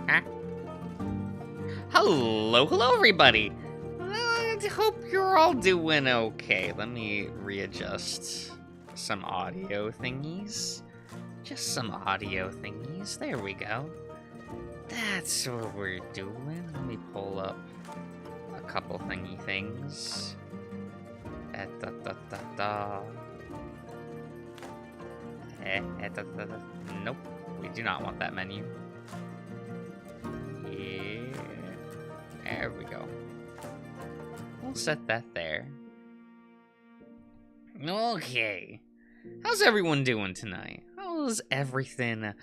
Ah. Hello, everybody. I hope you're all doing okay. Let me readjust some audio thingies. Just some audio thingies. There we go. That's what we're doing. Let me pull up a couple thingy things. Nope, we do not want that menu. Yeah, there we go. We'll set that there. Okay, how's everyone doing tonight? How's everything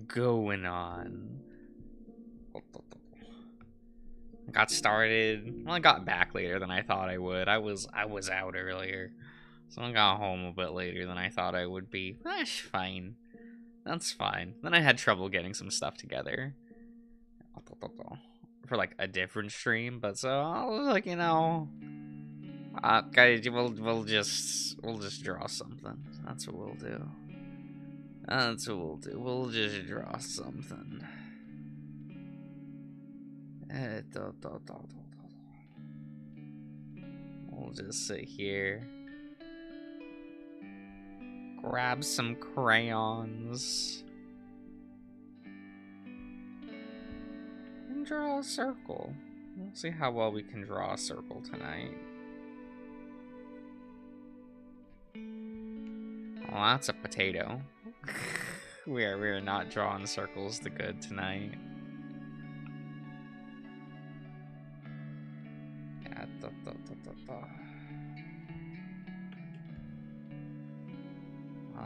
going on? I got started. Well, I got back later than I thought I would. I was out earlier, so I got home a bit later than I thought I would be. That's fine. That's fine. Then I had trouble getting some stuff together for like a different stream, but so I was like, guys, we'll just draw something. That's what we'll do. That's what we'll do. We'll just draw something. We'll just sit here, grab some crayons, and draw a circle. We'll see how well we can draw a circle tonight. Well, that's a potato. we are not drawing circles the good tonight.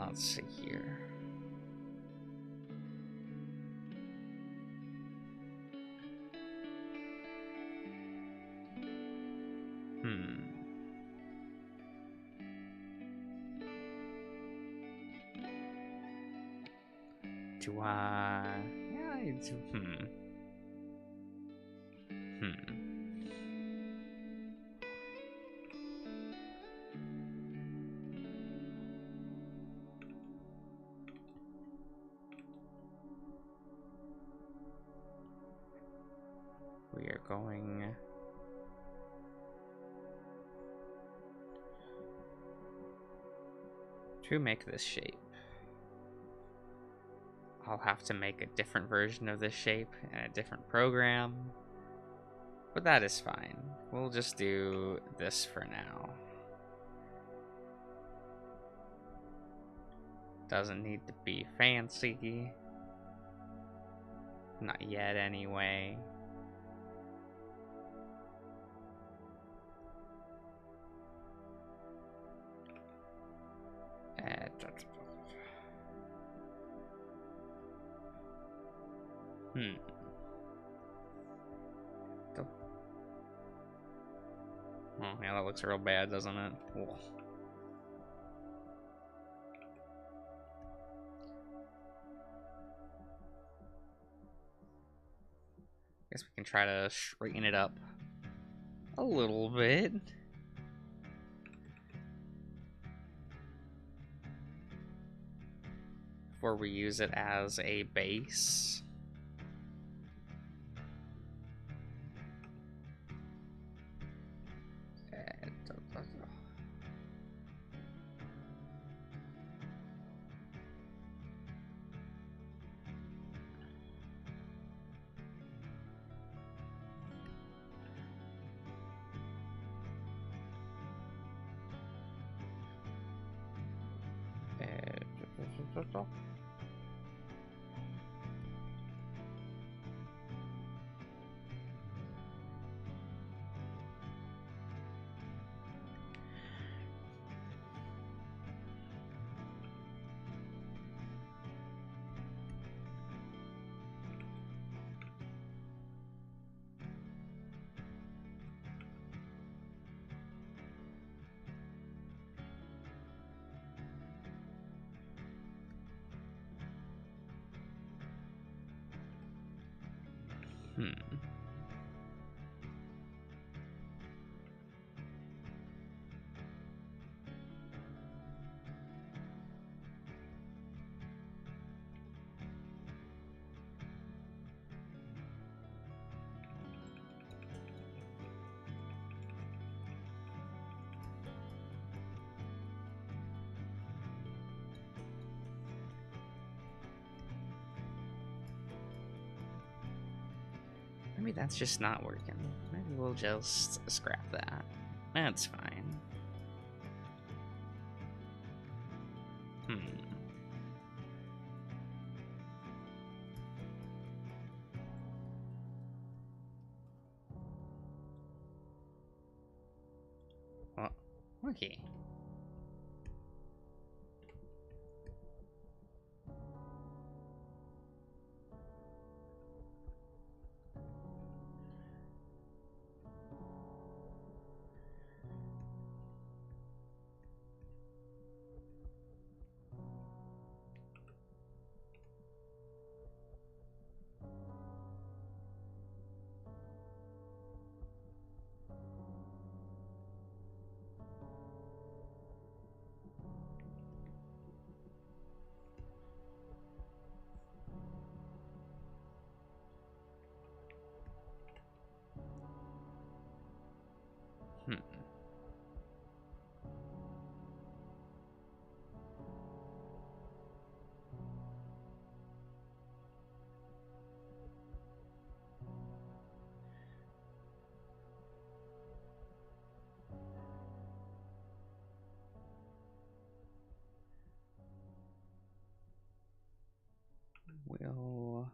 Let's see here. Do I? Yeah, I do. We are going to make this shape. I'll have to make a different version of this shape in a different program, but that is fine. We'll just do this for now. Doesn't need to be fancy. Not yet, anyway. Oh, yeah, that looks real bad, doesn't it? Ugh. Guess we can try to straighten it up a little bit. Before we use it as a base. Maybe that's just not working. Maybe we'll just scrap that. That's fine. Well, okay. We'll...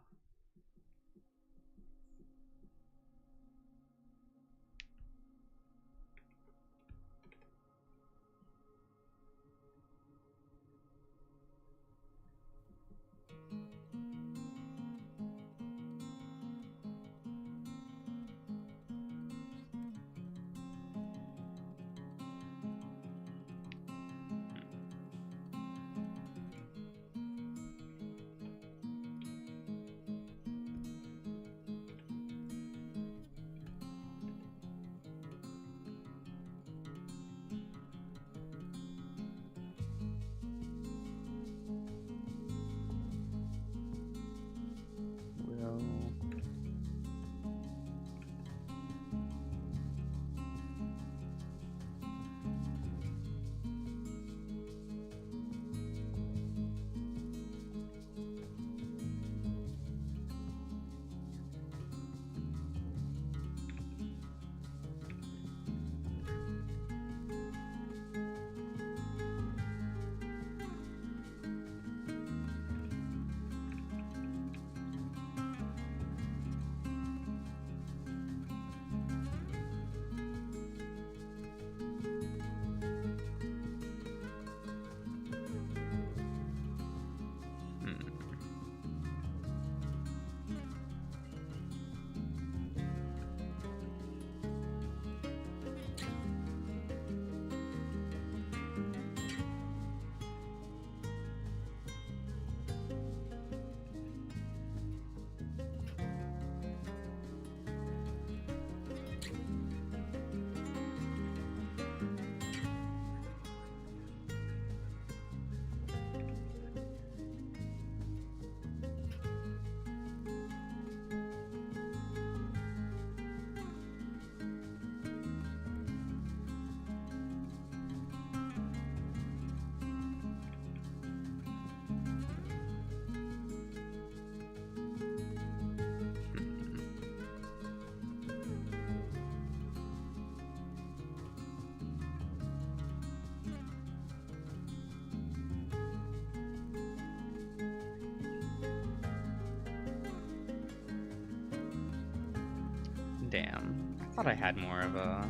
Damn, I thought I had more of a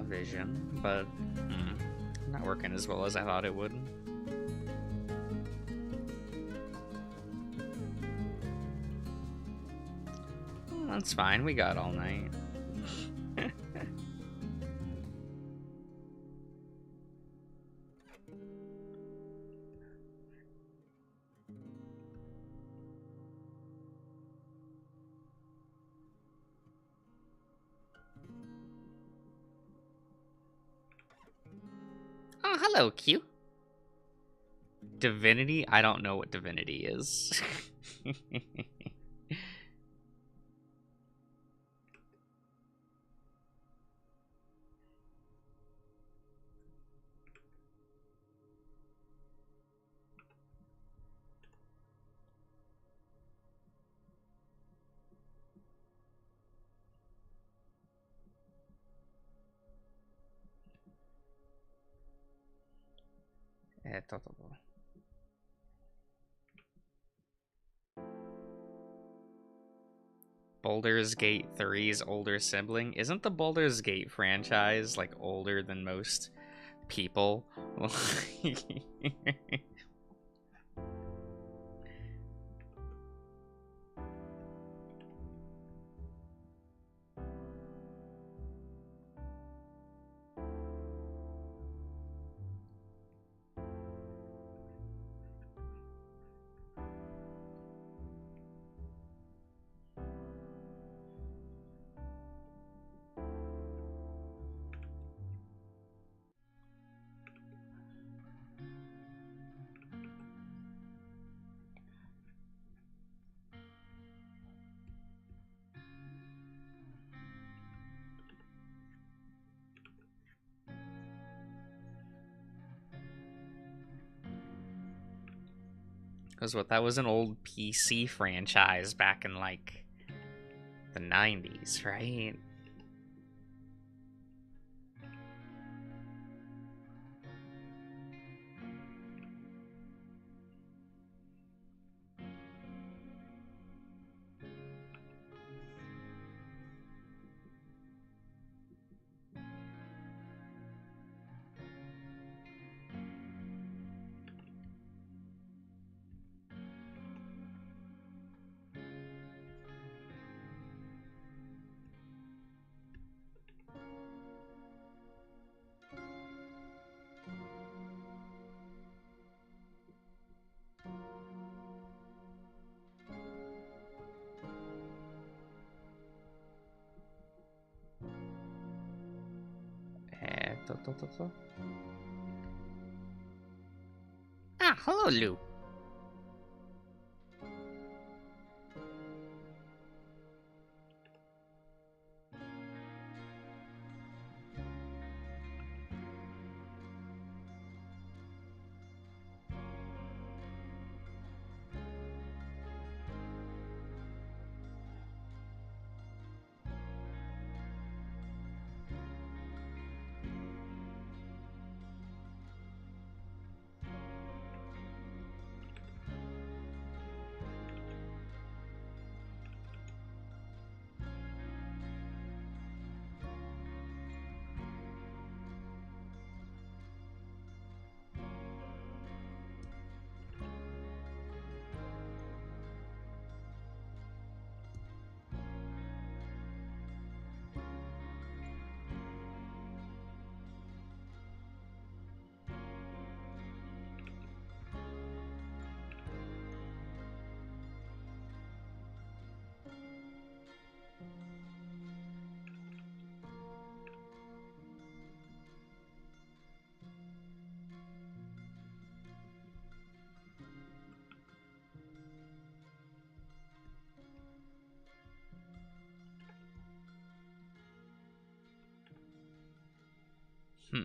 vision, but not working as well as I thought it would. That's fine, we got all night. Oh, hello, Q. Divinity? I don't know what divinity is. Baldur's Gate 3's older sibling. Isn't the Baldur's Gate franchise like older than most people? Because what, that was an old PC franchise back in like the 90s, right? Ah, hello, Lou. Hmm.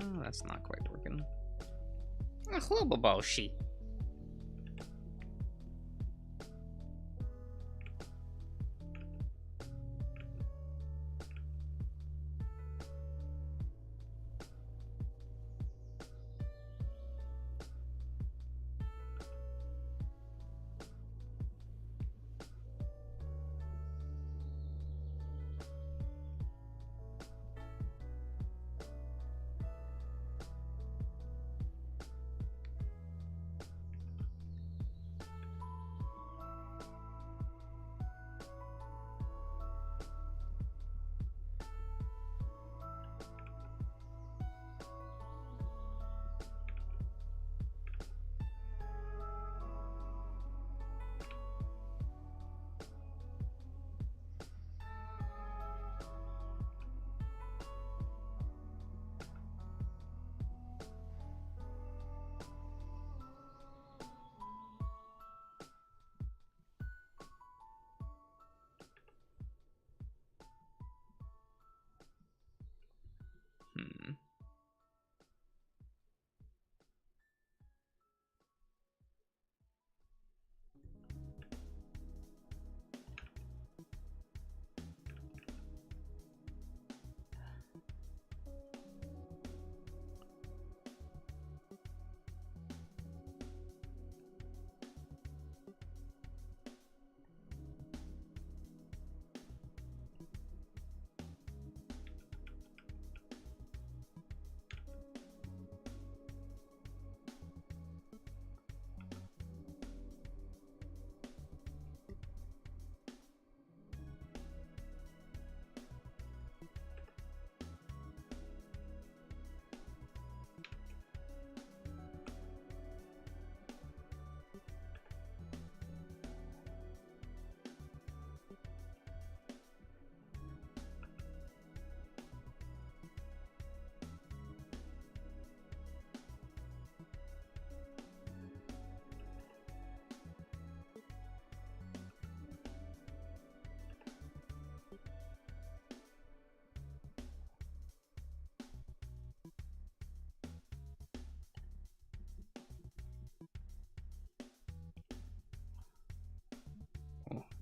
Oh, that's not quite working. Hluboboshi.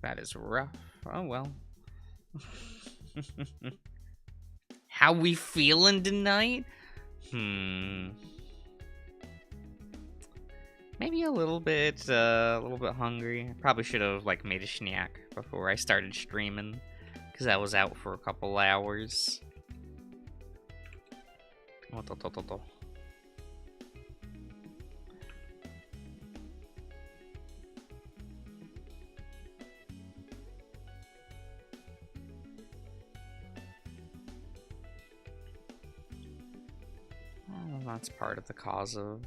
That is rough. Oh well. How we feeling tonight? Maybe a little bit hungry. I probably should have like made a snack before I started streaming, because I was out for a couple hours. Well, that's part of the cause of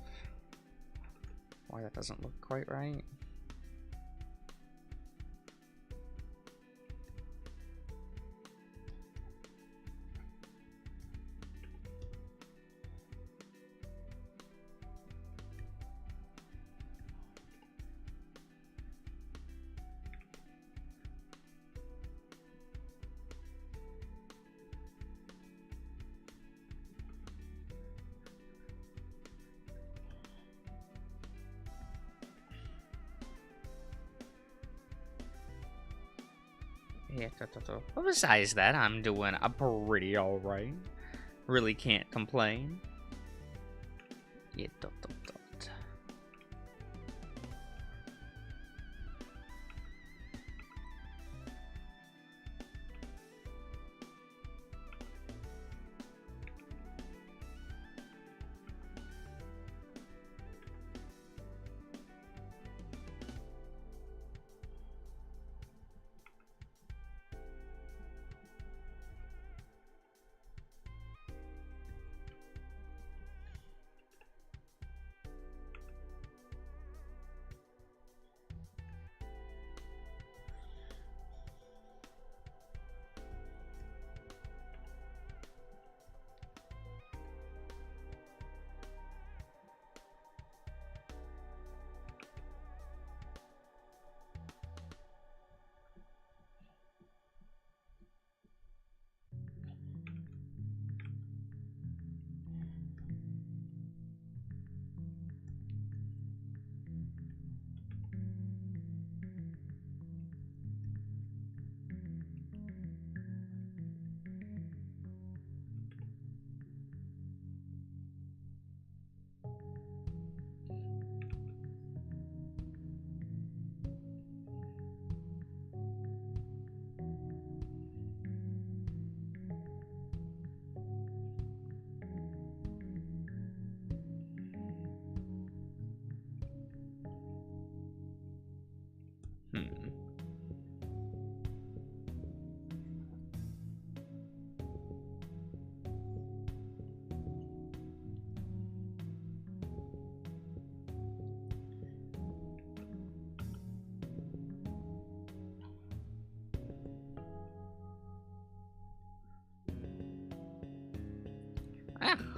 why that doesn't look quite right. Yeah, but besides that, I'm doing a pretty alright. Really can't complain. Yeah,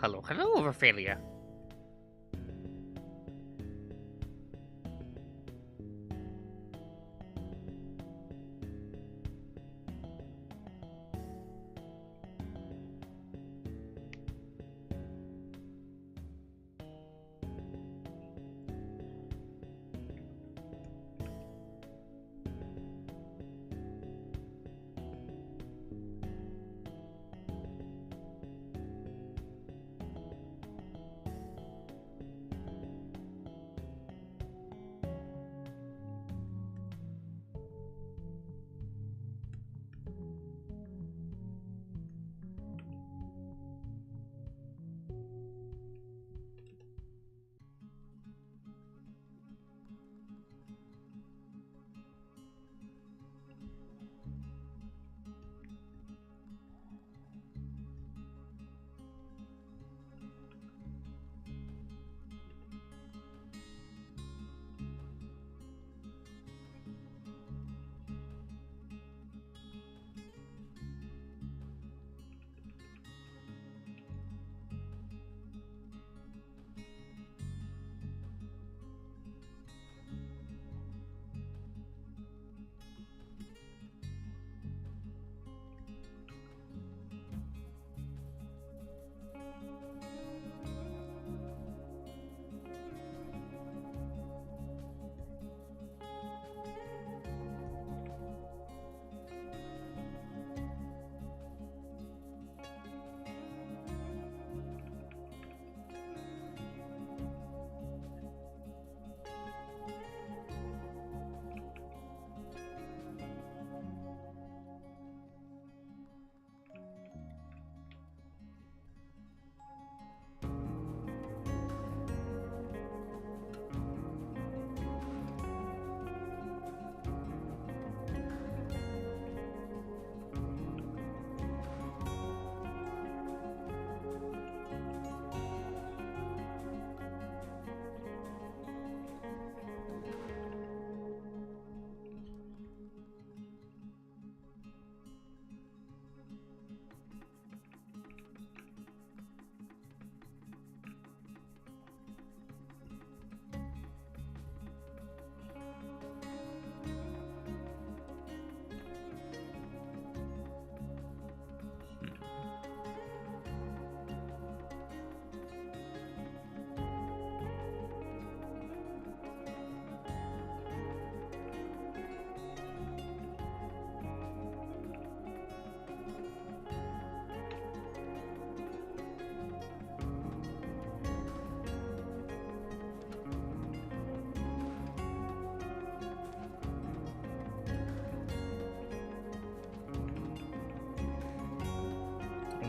hello, Ophelia.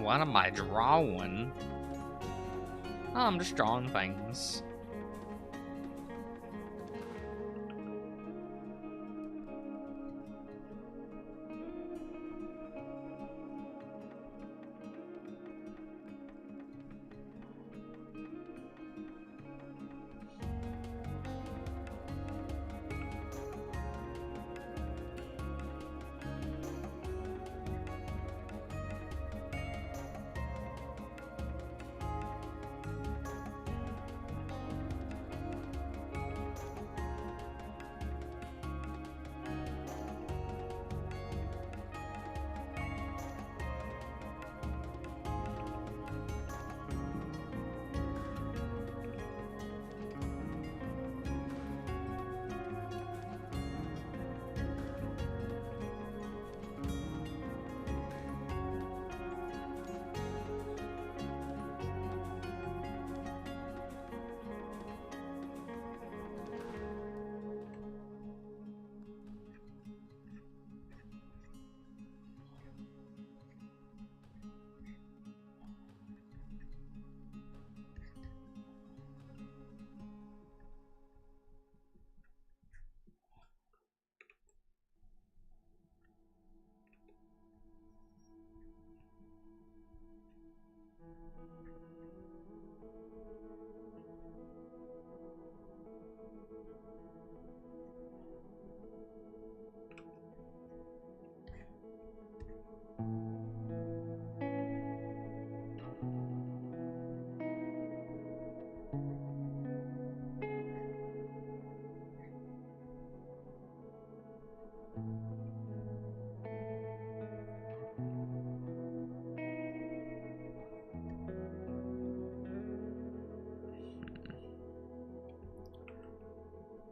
What am I drawing? Oh, I'm just drawing things.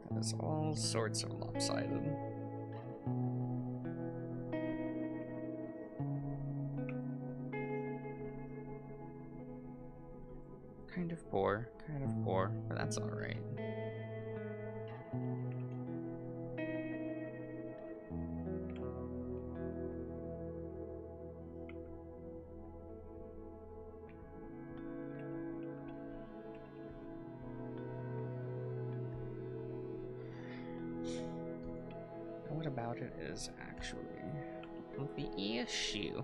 That is all sorts of lopsided. Kind of poor, but that's alright. What about it is actually the issue?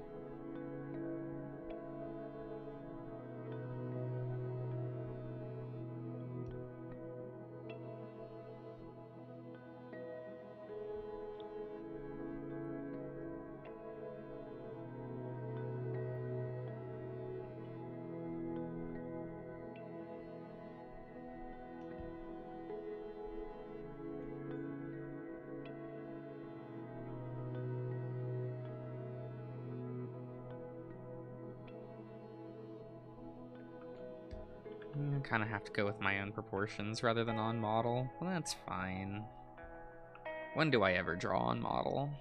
I kind of have to go with my own proportions rather than on model. Well, that's fine. When do I ever draw on model?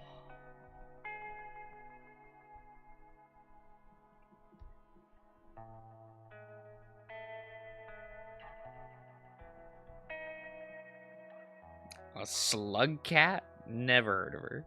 A slug cat? Never heard of her.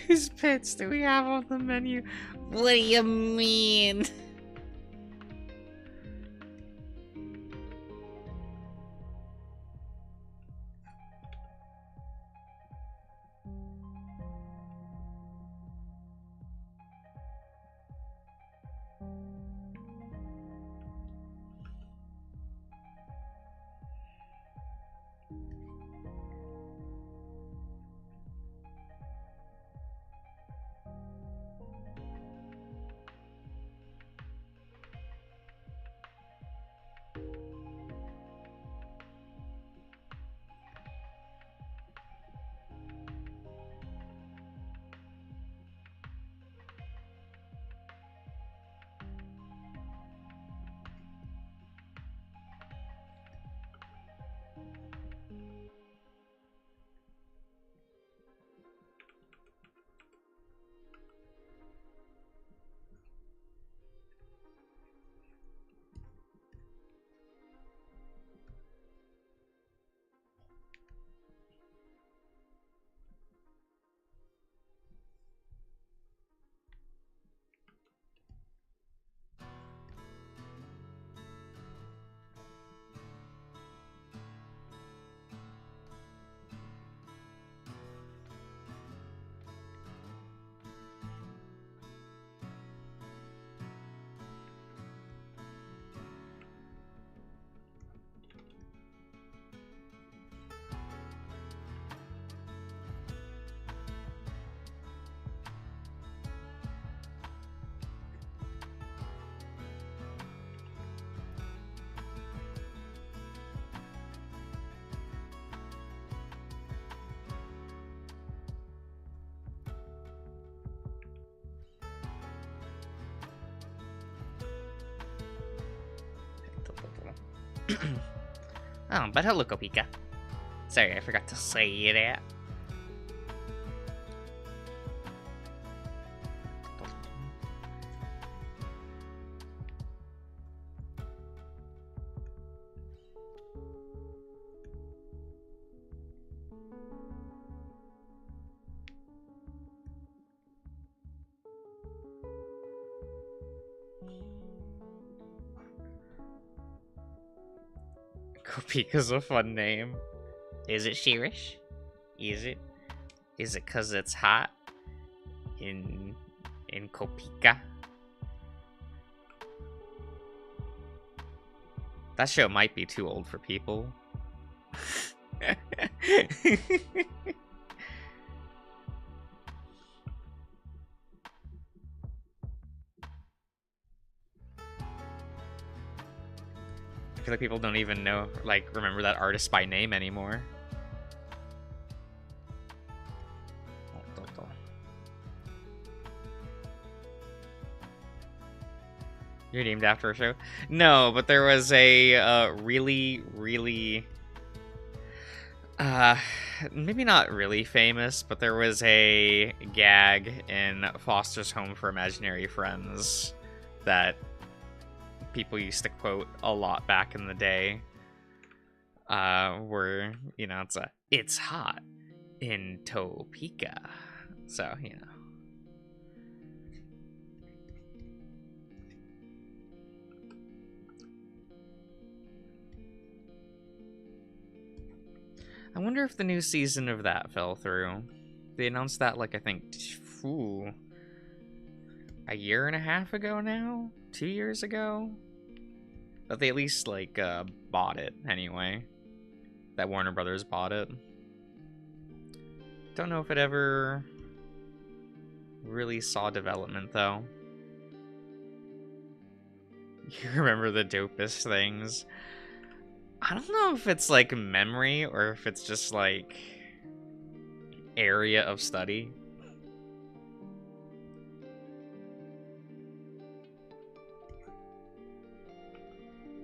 Whose pets do we have on the menu? What do you mean? Oh, but hello, Kopika. Sorry, I forgot to say that. Kopika's a fun name. Is it Shirish? Is it? Is it 'cause it's hot in Kopika? That show might be too old for people. I feel like people don't even know, like, remember that artist by name anymore. You're named after a show? No, but there was a really, maybe not really famous, but there was a gag in Foster's Home for Imaginary Friends that people used to quote a lot back in the day, where, you know, it's hot in Topeka. So, you know. I wonder if the new season of that fell through. They announced that, like, I think, a year and a half ago now? 2 years ago? But they at least, like, bought it, anyway. That Warner Brothers bought it. Don't know if it ever really saw development, though. You remember the dopest things? I don't know if it's, like, memory, or if it's just, like, area of study.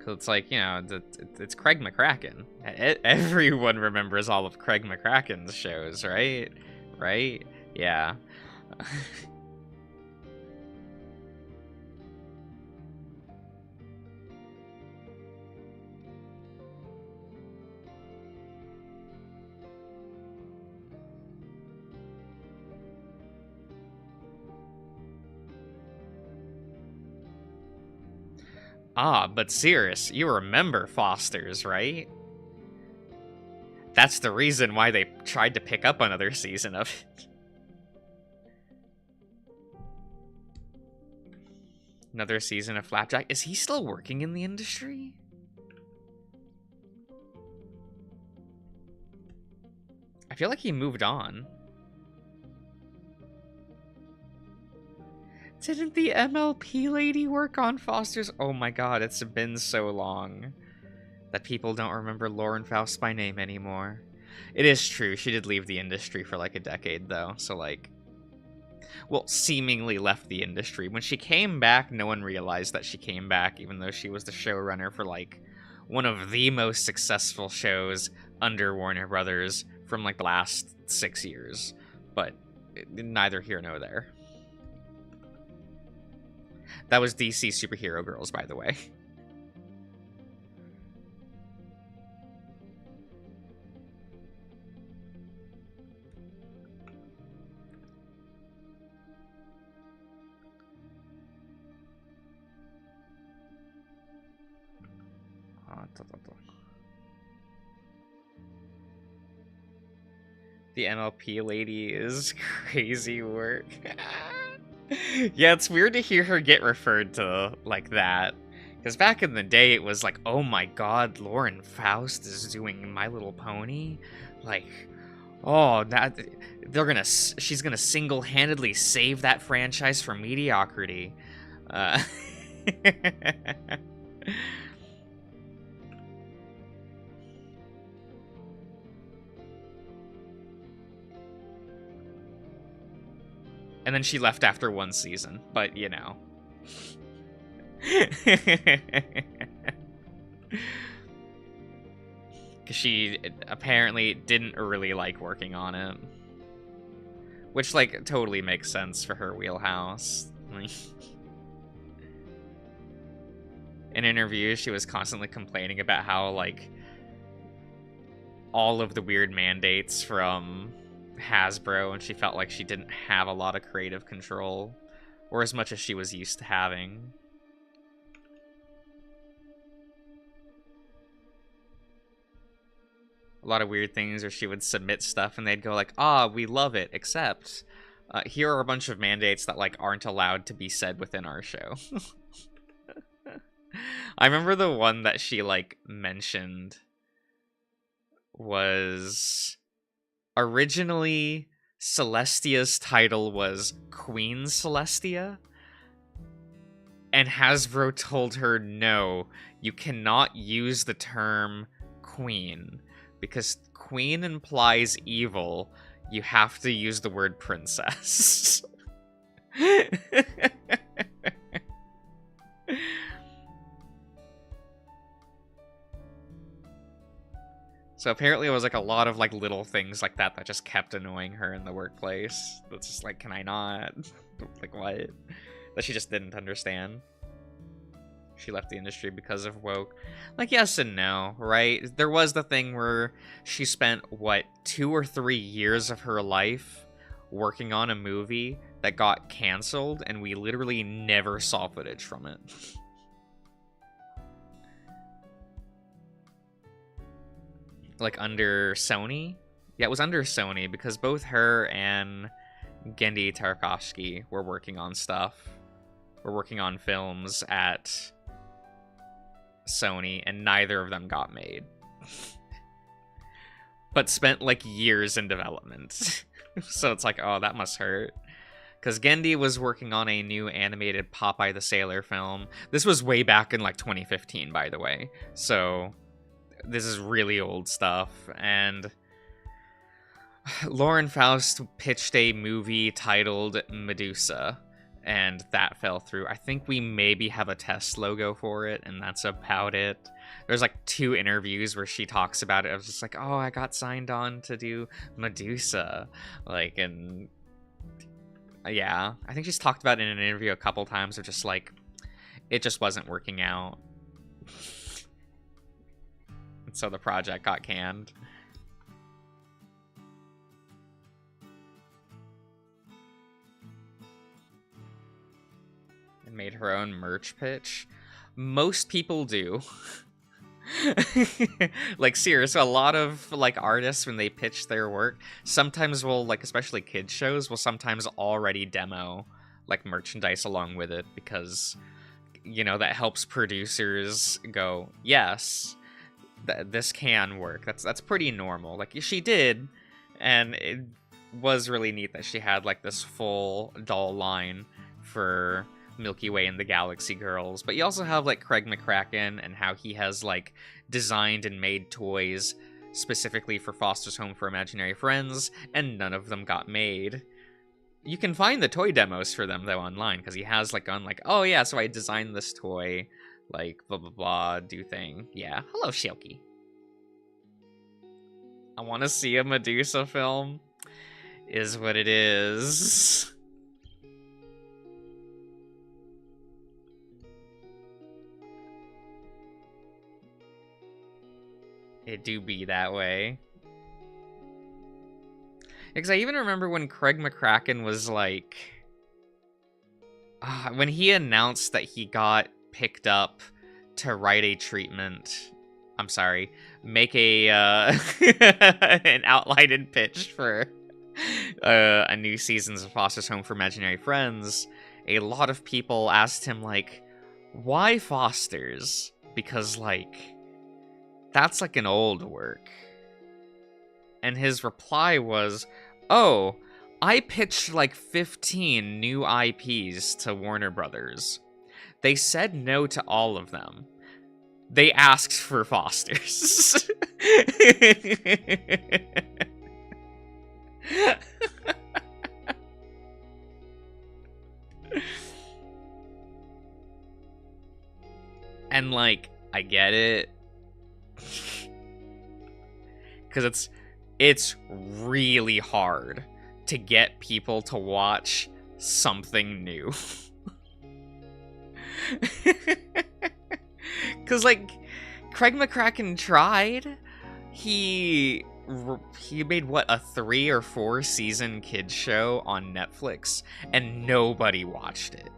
It's like, you know, it's Craig McCracken. Everyone remembers all of Craig McCracken's shows, right? Right? Yeah. Ah, but Cirrus, you remember Foster's, right? That's the reason why they tried to pick up another season of it. Another season of Flapjack. Is he still working in the industry? I feel like he moved on. Didn't the MLP lady work on Foster's? Oh my god, it's been so long that people don't remember Lauren Faust by name anymore. It is true, she did leave the industry for like a decade though, so like... Well, seemingly left the industry. When she came back, no one realized that she came back, even though she was the showrunner for like one of the most successful shows under Warner Brothers from like the last 6 years. But neither here nor there. That was DC Superhero Girls, by the way. The MLP lady is crazy work. Yeah, it's weird to hear her get referred to like that. Because back in the day, it was like, oh my god, Lauren Faust is doing My Little Pony? Like, oh, that she's gonna single-handedly save that franchise from mediocrity. And then she left after 1 season, but you know. Because she apparently didn't really like working on it. Which, like, totally makes sense for her wheelhouse. In interviews, she was constantly complaining about how, like, all of the weird mandates from Hasbro, and she felt like she didn't have a lot of creative control, or as much as she was used to having. A lot of weird things where she would submit stuff and they'd go like, ah, we love it, except here are a bunch of mandates that like aren't allowed to be said within our show. I remember the one that she like mentioned was originally Celestia's title was Queen Celestia, and Hasbro told her, no, you cannot use the term queen, because queen implies evil. You have to use the word princess. So apparently it was like a lot of like little things like that that just kept annoying her in the workplace. That's just like, can I not? Like what? That she just didn't understand. She left the industry because of woke. Like, yes and no, right? There was the thing where she spent, what, 2 or 3 years of her life working on a movie that got canceled, and we literally never saw footage from it. Like, under Sony? Yeah, it was under Sony, because both her and Genndy Tartakovsky were working on stuff. Were working on films at Sony, and neither of them got made. But spent, like, years in development. So it's like, oh, that must hurt. Because Genndy was working on a new animated Popeye the Sailor film. This was way back in, like, 2015, by the way. So this is really old stuff. And Lauren Faust pitched a movie titled Medusa, and that fell through. I think we maybe have a test logo for it, and that's about it. There's like 2 interviews where she talks about it. I was just like, oh, I got signed on to do Medusa. Like, and yeah, I think she's talked about it in an interview a couple times of just like, it just wasn't working out. And so the project got canned. Made her own merch pitch. Most people do. Like, seriously, a lot of, like, artists, when they pitch their work, sometimes will, like, especially kids shows, will sometimes already demo, like, merchandise along with it, because, you know, that helps producers go, yes, this can work. That's pretty normal. Like, she did, and it was really neat that she had, like, this full doll line for Milky Way and the Galaxy Girls. But you also have, like, Craig McCracken, and how he has, like, designed and made toys specifically for Foster's Home for Imaginary Friends, and none of them got made. You can find the toy demos for them, though, online, because he has, like, gone, like, oh yeah, so I designed this toy, like, blah blah blah, do thing. Yeah, hello, Shilky. I want to see a Medusa film, is what it is. It do be that way. Because I even remember when Craig McCracken was like... when he announced that he got picked up to write a treatment... I'm sorry, make a an outline and pitch for a new seasons of Foster's Home for Imaginary Friends, a lot of people asked him, like, why Foster's? Because, like, that's like an old work. And his reply was, oh, I pitched like 15 new IPs to Warner Brothers. They said no to all of them. They asked for Foster's. And, like, I get it. Because it's really hard to get people to watch something new. Because, like, Craig McCracken tried. He made, what, a 3 or 4 season kids show on Netflix, and nobody watched it.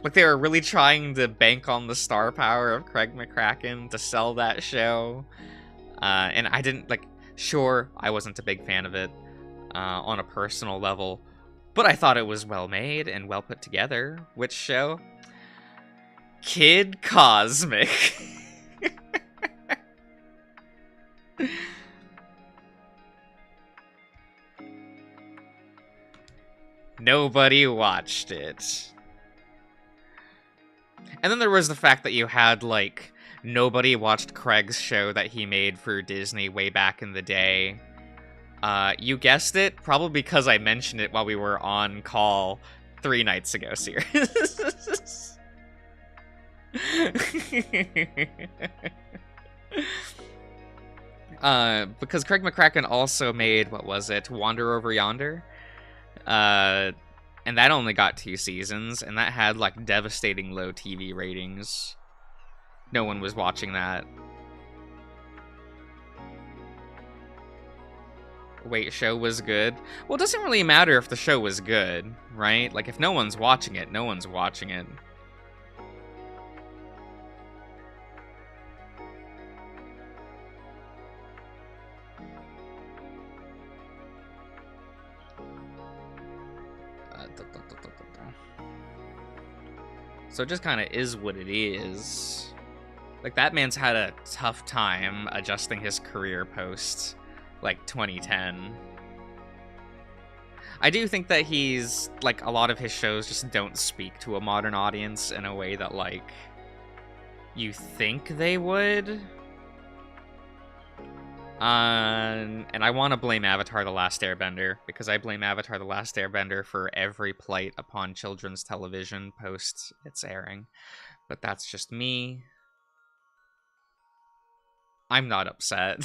Like, they were really trying to bank on the star power of Craig McCracken to sell that show. And I didn't, like, sure, I wasn't a big fan of it on a personal level, but I thought it was well made and well put together. Which show? Kid Cosmic. Nobody watched it. And then there was the fact that you had, like, nobody watched Craig's show that he made for Disney way back in the day. You guessed it, probably because I mentioned it while we were on call 3 nights ago, Sirius. Because Craig McCracken also made, what was it, Wander Over Yonder? And that only got 2 seasons, and that had, like, devastating low TV ratings. No one was watching that. Wait, show was good? Well, it doesn't really matter if the show was good, right? Like, if no one's watching it, no one's watching it. So it just kind of is what it is. Like, that man's had a tough time adjusting his career post, like, 2010. I do think that he's, like, a lot of his shows just don't speak to a modern audience in a way that, like, you think they would. And I want to blame Avatar: The Last Airbender, because I blame Avatar: The Last Airbender for every plight upon children's television post its airing. But that's just me. I'm not upset.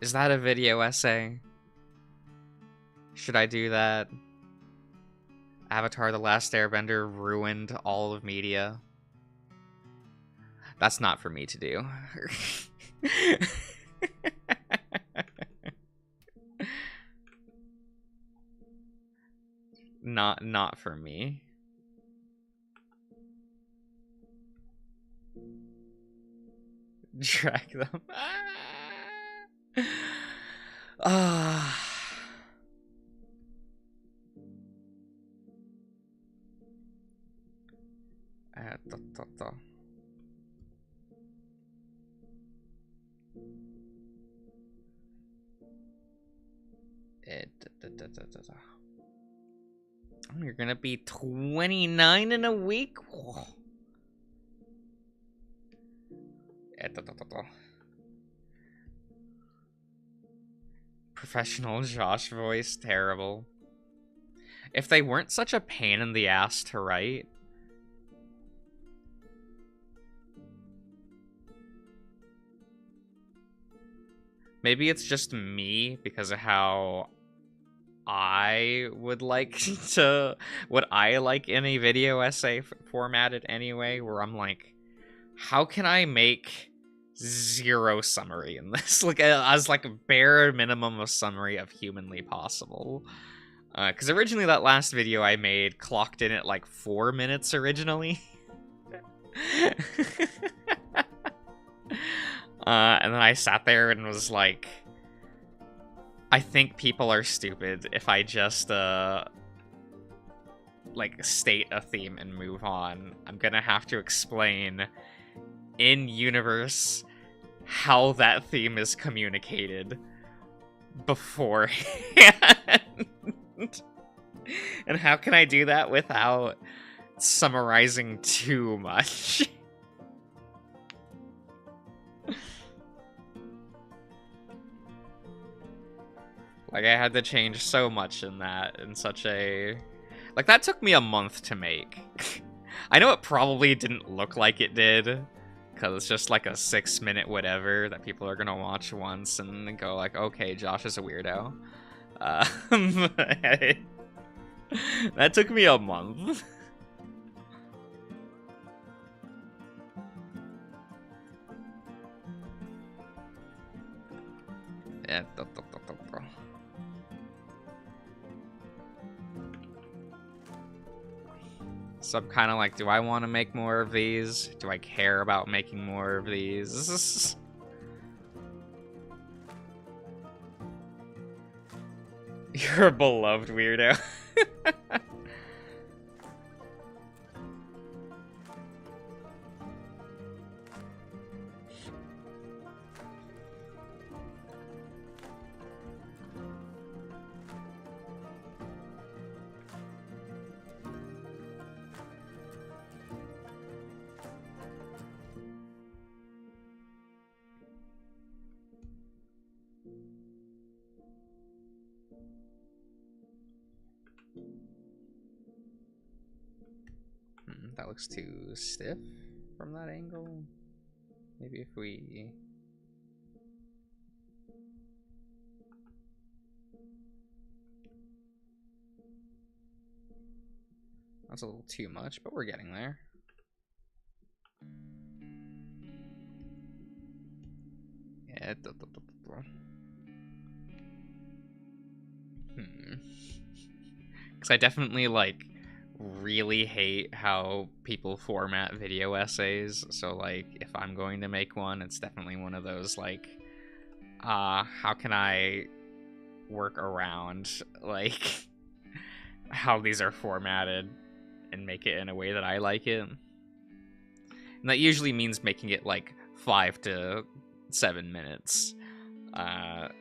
Is that a video essay? Should I do that? Avatar: The Last Airbender ruined all of media. That's not for me to do. Not for me. Drag them. Ah. Oh, you're gonna be 29 in a week? Whoa. Professional Josh voice, terrible. If they weren't such a pain in the ass to write. Maybe it's just me because of how I would like to, what I like in a video essay formatted anyway, where I'm like, how can I make zero summary in this? Like, as like a bare minimum of summary of humanly possible. Because originally that last video I made clocked in at like 4 minutes originally. And then I sat there and was like, I think people are stupid if I just, like, state a theme and move on. I'm gonna have to explain in-universe how that theme is communicated beforehand. And how can I do that without summarizing too much? Like, I had to change so much in that, in such a... Like, that took me a month to make. I know it probably didn't look like it did, because it's just like a 6-minute whatever that people are gonna watch once and go like, okay, Josh is a weirdo. That took me a month. Yeah, so I'm kind of like, do I want to make more of these? Do I care about making more of these? You're a beloved weirdo. That looks too stiff from that angle. Maybe if we... That's a little too much, but we're getting there. Yeah. Because I definitely, like, really hate how people format video essays. So, like, if I'm going to make one, it's definitely one of those, like, how can I work around, like, how these are formatted and make it in a way that I like it. And that usually means making it, like, 5 to 7 minutes.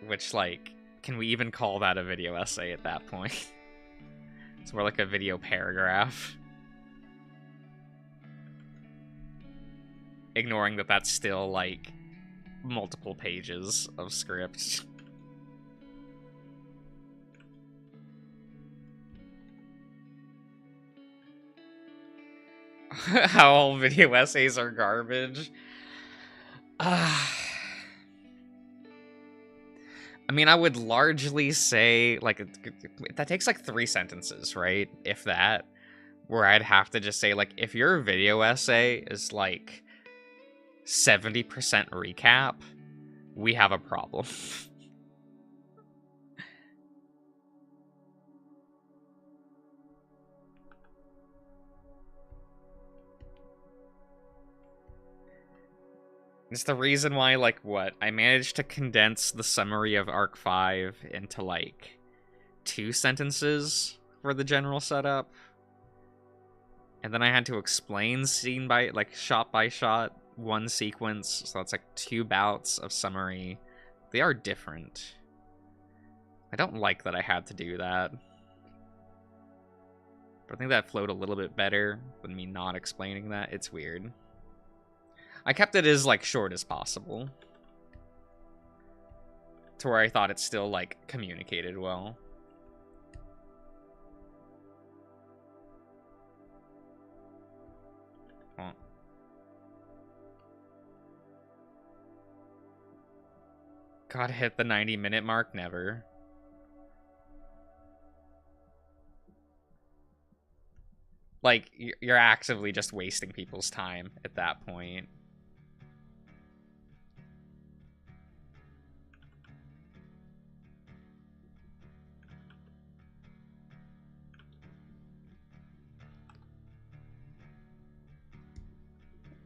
Which, like, can we even call that a video essay at that point? It's more like a video paragraph. Ignoring that that's still, like, multiple pages of script. How all video essays are garbage. I mean, I would largely say, like, that takes, like, 3 sentences, right? If that. Where I'd have to just say, like, if your video essay is, like, 70% recap, we have a problem. It's the reason why, like, what? I managed to condense the summary of Arc 5 into, like, 2 sentences for the general setup. And then I had to explain scene by, like, shot by shot, one sequence. So it's, like, 2 bouts of summary. They are different. I don't like that I had to do that. But I think that flowed a little bit better than me not explaining that. It's weird. I kept it as, like, short as possible. To where I thought it still, like, communicated well. Oh. Gotta hit the 90-minute mark? Never. Like, you're actively just wasting people's time at that point.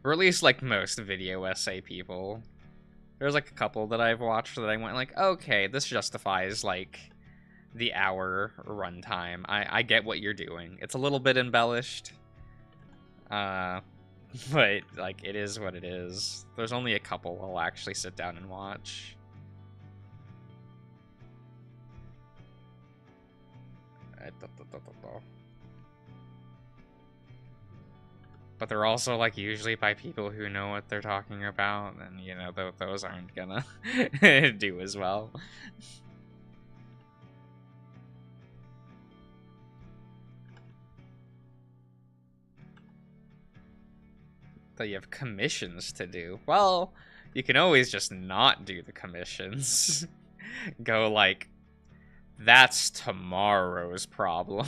Or at least, like, most video essay people. There's, like, a couple that I've watched that I went, like, okay, this justifies, like, the hour runtime. I get what you're doing. It's a little bit embellished. But, like, it is what it is. There's only a couple I'll actually sit down and watch. But they're also, like, usually by people who know what they're talking about, and, you know, those aren't gonna do as well. That you have commissions to do. Well, you can always just not do the commissions. Go, like, that's tomorrow's problem.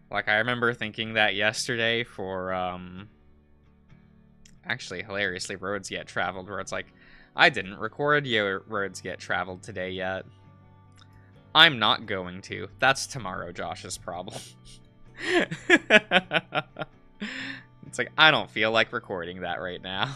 Like, I remember thinking that yesterday for, actually, hilariously, Roads Get Traveled, where it's like, I didn't record your Roads Get Traveled today yet. I'm not going to. That's tomorrow Josh's problem. It's like, I don't feel like recording that right now.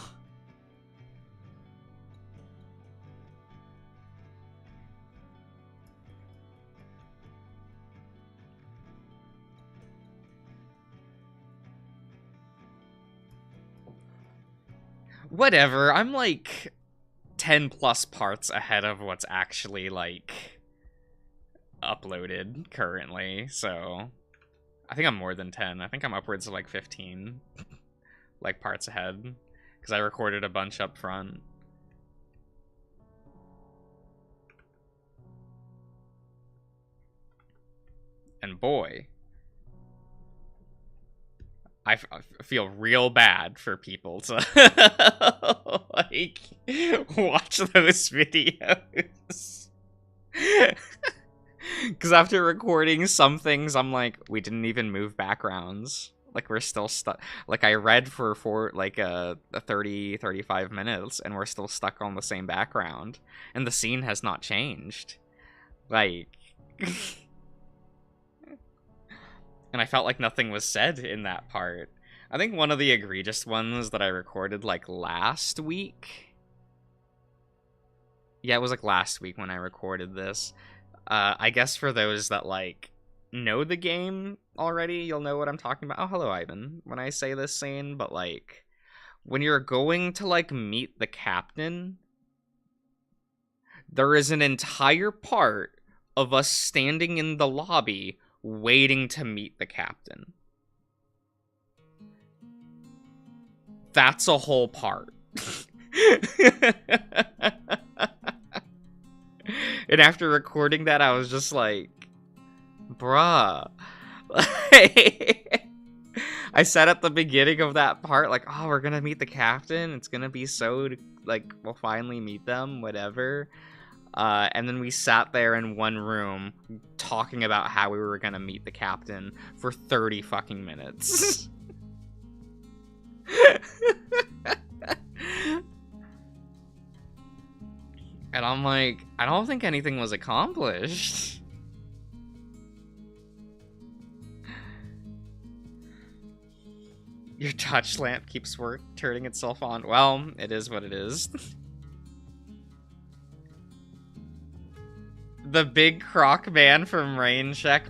Whatever, I'm like 10 plus parts ahead of what's actually, like, uploaded currently, so I think I'm more than 10. I think I'm upwards of, like, 15, like, parts ahead, because I recorded a bunch up front. And boy, I feel real bad for people to, like, watch those videos. Because after recording some things, I'm like, we didn't even move backgrounds. Like, we're still stuck. Like, I read for 30, 35 minutes, and we're still stuck on the same background. And the scene has not changed. Like... And I felt like nothing was said in that part. I think one of the egregious ones that I recorded, like, last week... Yeah, it was, like, last week when I recorded this. I guess for those that, like, know the game already, you'll know what I'm talking about. Oh, hello, Ivan. When I say this scene, but, like, when you're going to, like, meet the captain, there is an entire part of us standing in the lobby waiting to meet the captain. That's a whole part. And after recording that, I was just like, bruh. I said at the beginning of that part, like, oh, we're gonna meet the captain. It's gonna be so, like, we'll finally meet them, whatever. And then we sat there in one room talking about how we were gonna meet the captain for 30 fucking minutes. And I'm like, I don't think anything was accomplished. Your touch lamp keeps turning itself on. Well, it is what it is. The big croc man from Rain Check.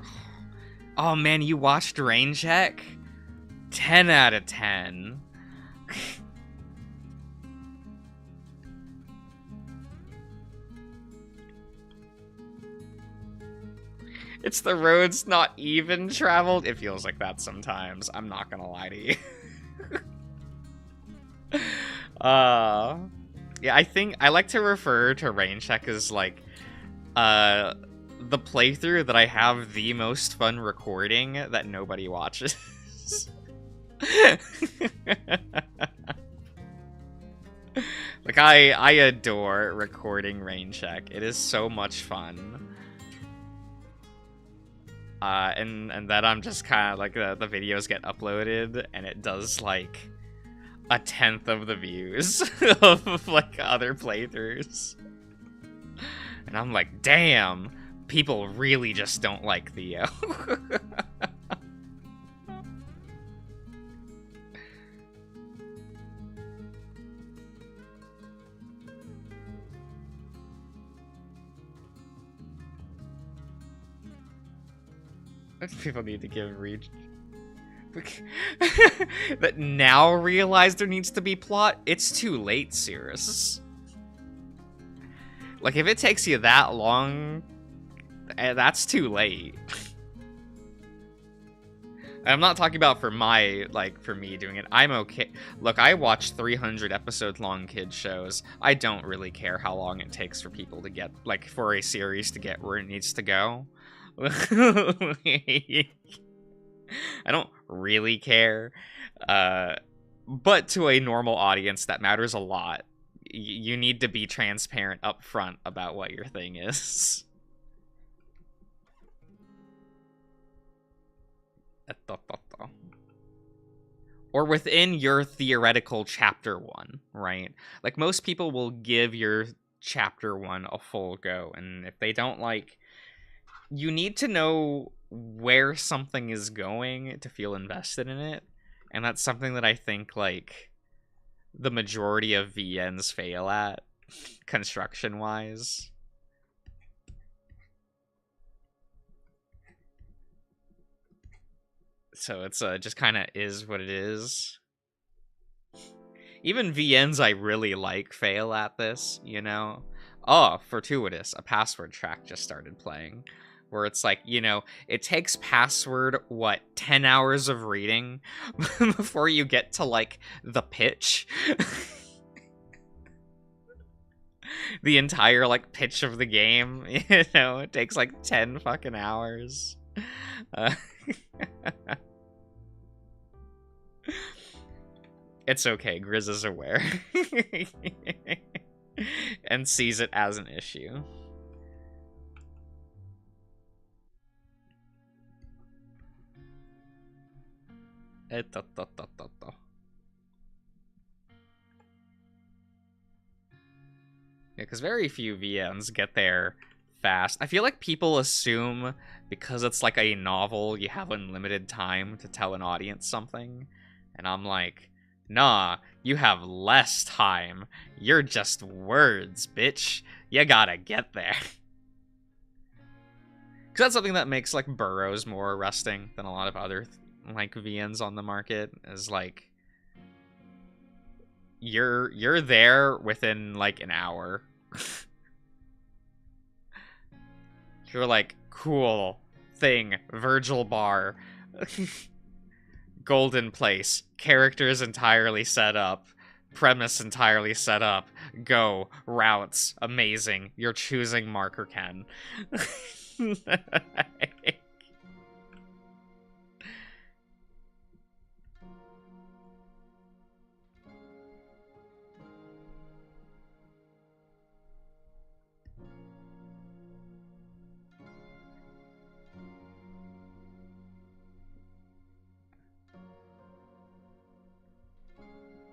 Oh man, you watched Rain Check? 10 out of 10. It's the roads not even traveled. It feels like that sometimes. I'm not gonna lie to you. Yeah, I think I like to refer to Rain Check as like the playthrough that I have the most fun recording that nobody watches. Like I adore recording Rain Check. It is so much fun. And then I'm just kind of like the videos get uploaded and it does like 1/10 of the views of like other playthroughs. And I'm like, damn, people really just don't like Theo. People need to give reach. That now realize there needs to be plot? It's too late, Cirrus. Like, if it takes you that long, that's too late. I'm not talking about for my, like, for me doing it. I'm okay. Look, I watch 300 episode long kid shows. I don't really care how long it takes for people to get, like, for a series to get where it needs to go. I don't really care. But to a normal audience, that matters a lot. You need to be transparent up front about what your thing is. Or within your theoretical chapter 1, right? Like, most people will give your chapter 1 a full go, and if they don't like... You need to know where something is going to feel invested in it, and that's something that I think, like, the majority of VNs fail at, construction-wise. So it's just kind of is what it is. Even VNs I really like fail at this, you know? Oh, fortuitous, a password track just started playing. Where it's like, you know, it takes password, what, 10 hours of reading before you get to, like, the pitch? The entire, like, pitch of the game, you know? It takes, like, 10 fucking hours. It's okay, Grizz is aware. And sees it as an issue. Yeah, because very few VNs get there fast. I feel like people assume because it's like a novel, you have unlimited time to tell an audience something. And I'm like, nah, you have less time. You're just words, bitch. You gotta get there. Because that's something that makes, like, Burrows more arresting than a lot of other, like, VNs on the market. Is, like, you're there within, like, an hour. You're like, cool thing, Virgil bar. Golden place, characters entirely set up, premise entirely set up, go, routes, amazing, you're choosing Marker Ken.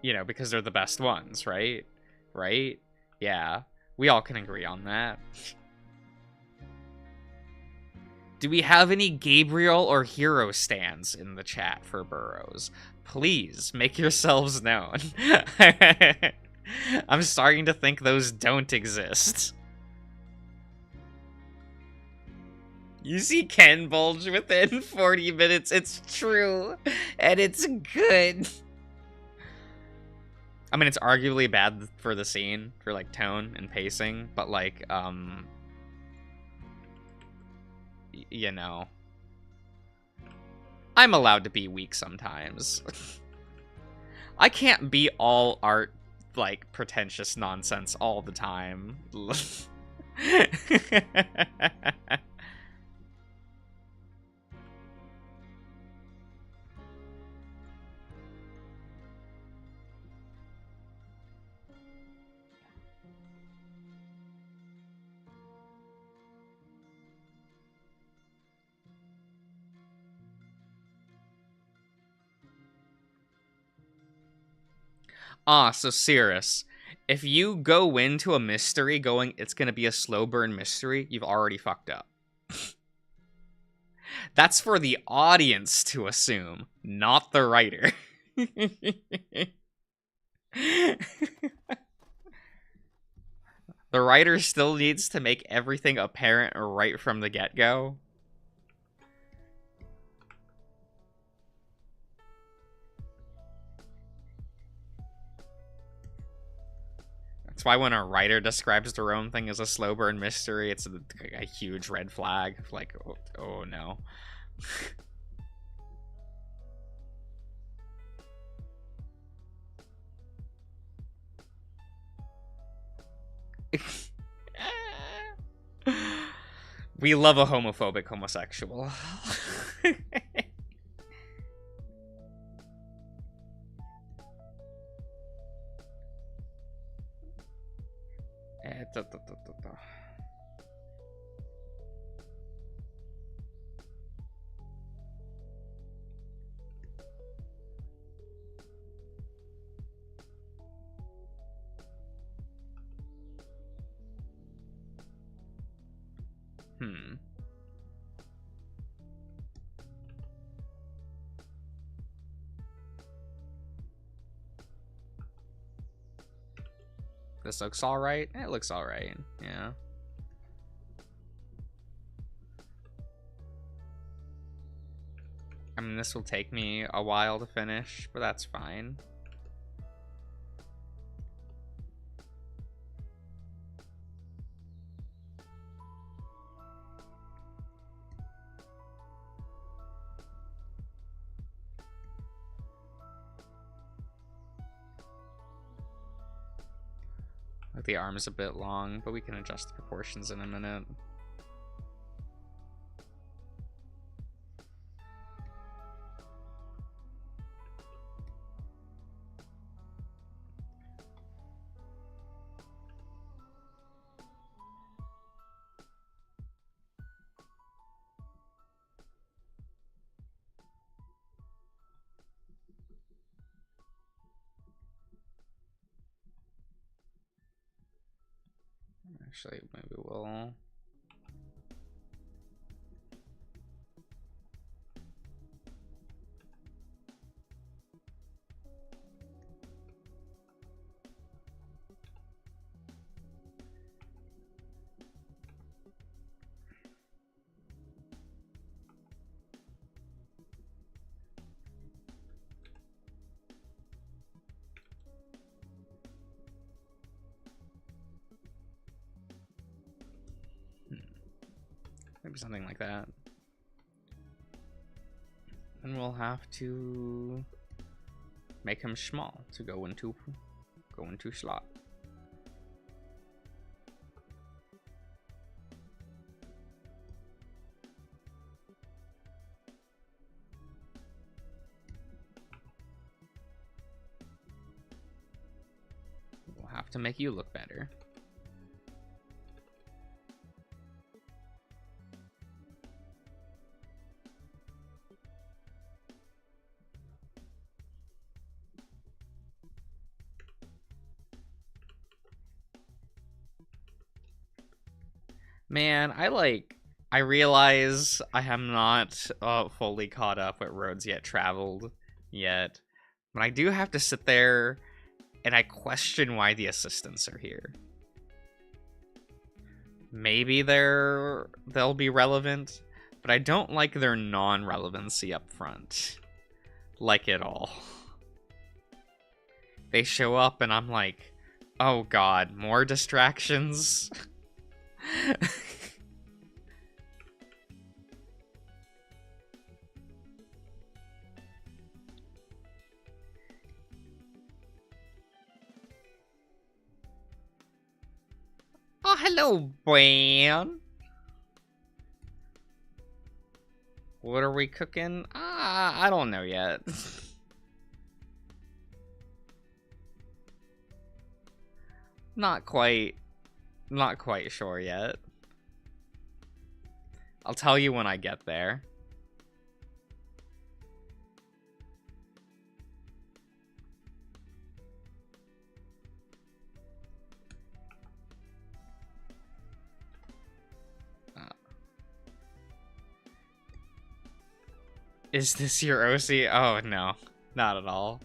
You know, because they're the best ones, right? Right? Yeah. We all can agree on that. Do we have any Gabriel or Hero stands in the chat for Burrows? Please make yourselves known. I'm starting to think those don't exist. You see Ken bulge within 40 minutes. It's true. And it's good. I mean, it's arguably bad for the scene, for, like, tone and pacing, but, like, you know. I'm allowed to be weak sometimes. I can't be all art, like, pretentious nonsense all the time. So Cirrus, if you go into a mystery going, it's gonna be a slow burn mystery, you've already fucked up. That's for the audience to assume, not the writer. The writer still needs to make everything apparent right from the get-go. That's why when a writer describes their own thing as a slow burn mystery, it's a huge red flag. Like, oh no. We love a homophobic homosexual. This looks alright. It looks alright, yeah. I mean, this will take me a while to finish, but that's fine. The arm is a bit long, but we can adjust the proportions in a minute. Actually, maybe we'll... Maybe something like that. And we'll have to make him small to go into slot. We'll have to make you look better. Man, I realize I am not fully caught up with roads yet traveled yet, but I do have to sit there and I question why the assistants are here. Maybe they'll be relevant, but I don't like their non-relevancy up front. Like at all. They show up and I'm like, oh god, more distractions? Oh, hello, Bran. What are we cooking? I don't know yet. Not quite sure yet. I'll tell you when I get there. Is this your OC? Oh, no. Not at all.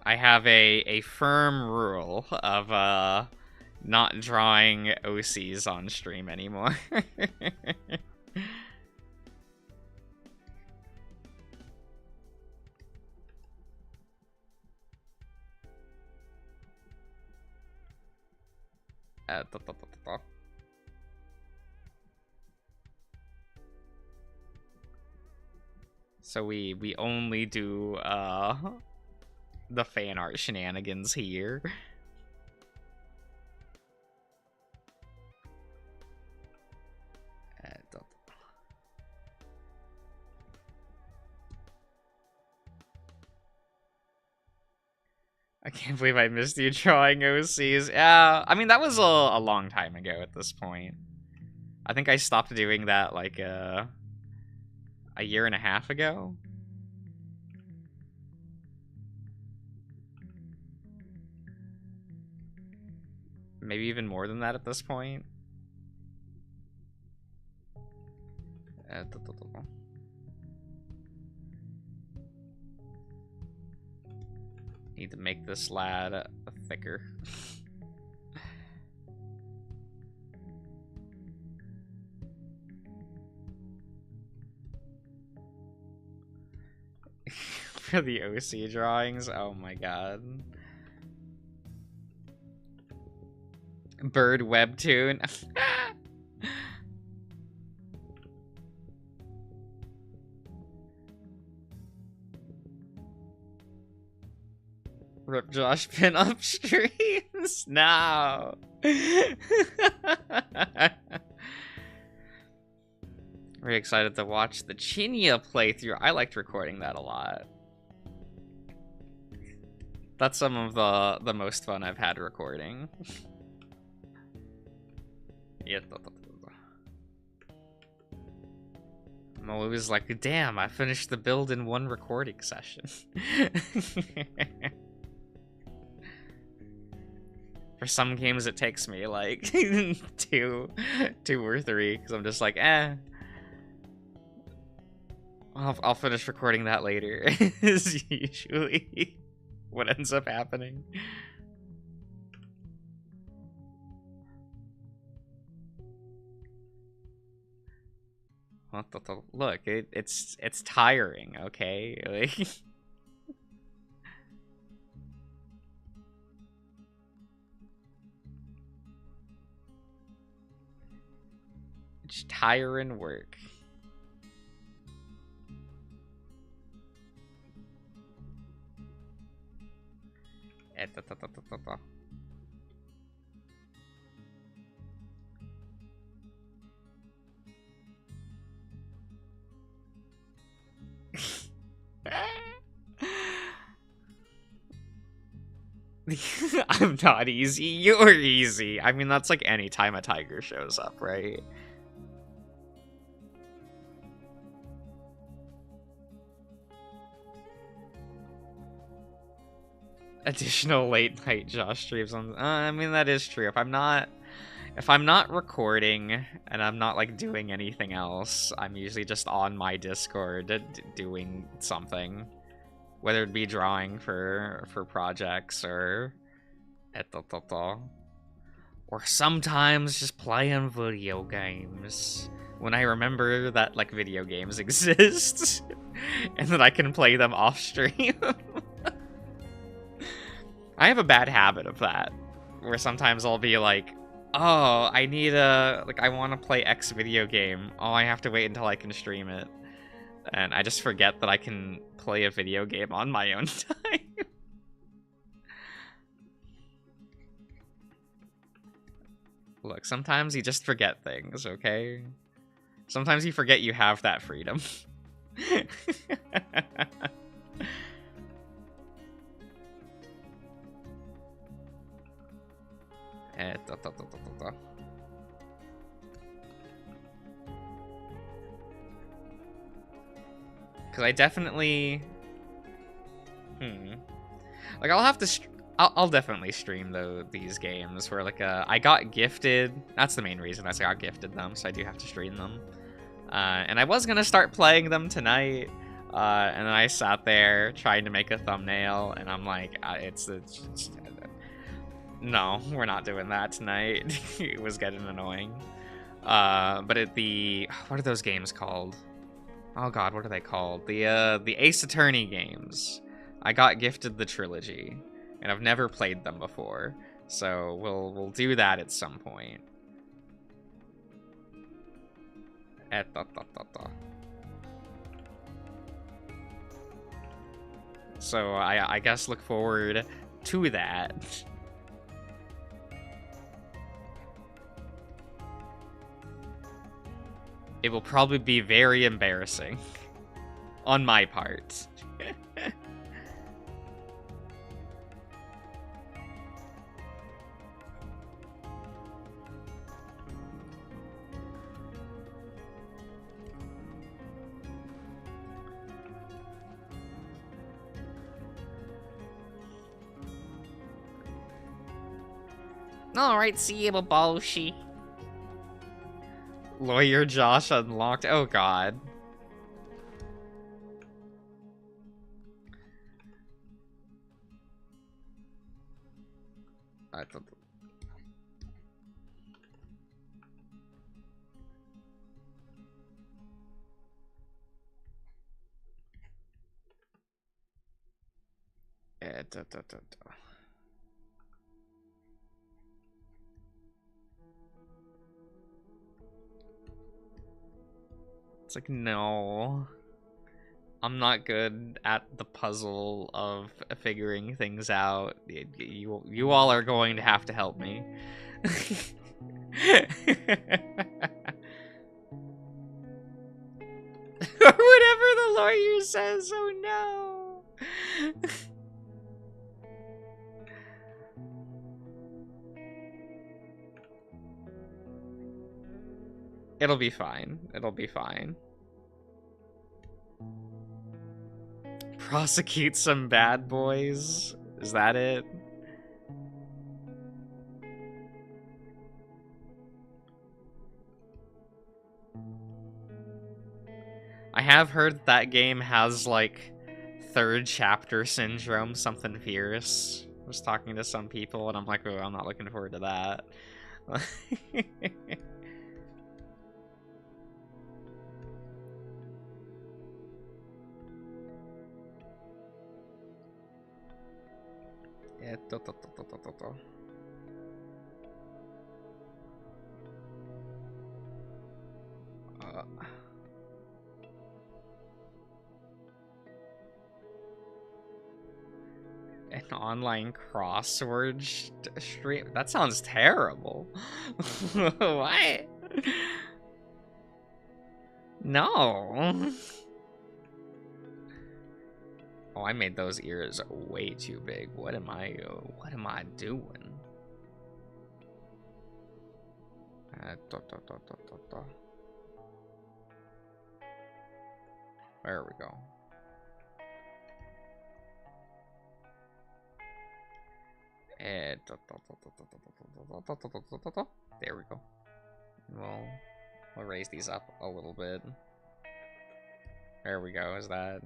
I have a firm rule of not drawing OCs on stream anymore. So we only do the fan art shenanigans here. I can't believe I missed you drawing OCs. Yeah, I mean, that was a long time ago at this point. I think I stopped doing that like a year and a half ago. Maybe even more than that at this point. Need to make this lad thicker. For the OC drawings, oh my god. Bird webtoon. Rip Josh pinup streams? No. Very excited to watch the Chinya playthrough. I liked recording that a lot. That's some of the most fun I've had recording. Yeah. I'm always like, damn, I finished the build in one recording session. For some games, it takes me like two or three, because I'm just like, I'll finish recording that later. Is usually what ends up happening. Look, it's tiring, okay? Like. It's tiring work. I'm not easy, you're easy. I mean, that's like any time a tiger shows up, right? additional late night Josh streams on. I mean, that is true. If I'm not recording and I'm not like doing anything else, I'm usually just on my Discord doing something, whether it be drawing for projects or or sometimes just playing video games when I remember that like video games exist and that I can play them off stream. I have a bad habit of that, where sometimes I'll be like, oh, I need I want to play X video game. Oh, I have to wait until I can stream it. And I just forget that I can play a video game on my own time. Look, sometimes you just forget things, okay? Sometimes you forget you have that freedom. Because I definitely... Like, I'll have to... I'll definitely stream these games where, like, I got gifted. That's the main reason I got gifted them, so I do have to stream them. And I was gonna start playing them tonight, and then I sat there trying to make a thumbnail, and I'm like, no, we're not doing that tonight. It was getting annoying. But what are those games called? Oh god, what are they called? The Ace Attorney games. I got gifted the trilogy, and I've never played them before, so we'll do that at some point. So I guess look forward to that. It will probably be very embarrassing on my part. Alright, see you, Baboshi. Lawyer Josh unlocked. Oh god. It's like, no. I'm not good at the puzzle of figuring things out. You all are going to have to help me. Or whatever the lawyer says, oh no. It'll be fine. It'll be fine. Prosecute some bad boys? Is that it? I have heard that game has, like, third chapter syndrome, something fierce. I was talking to some people, and I'm like, oh, I'm not looking forward to that. An online crossword stream? That sounds terrible. What? No. Oh, I made those ears way too big. What am I doing? There we go. There we go. We'll raise these up a little bit. There we go. Is that?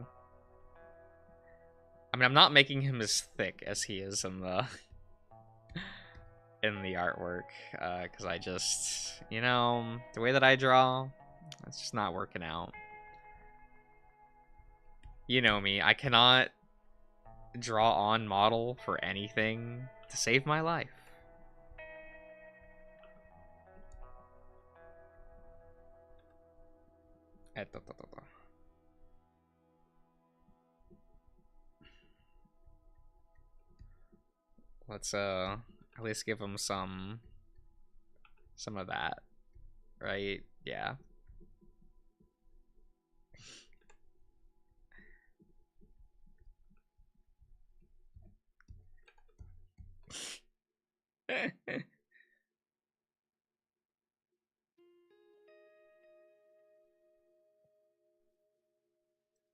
I mean, I'm not making him as thick as he is in the artwork, because I just, you know, the way that I draw, it's just not working out. You know me, I cannot draw on model for anything to save my life. Let's at least give him some of that, right? Yeah.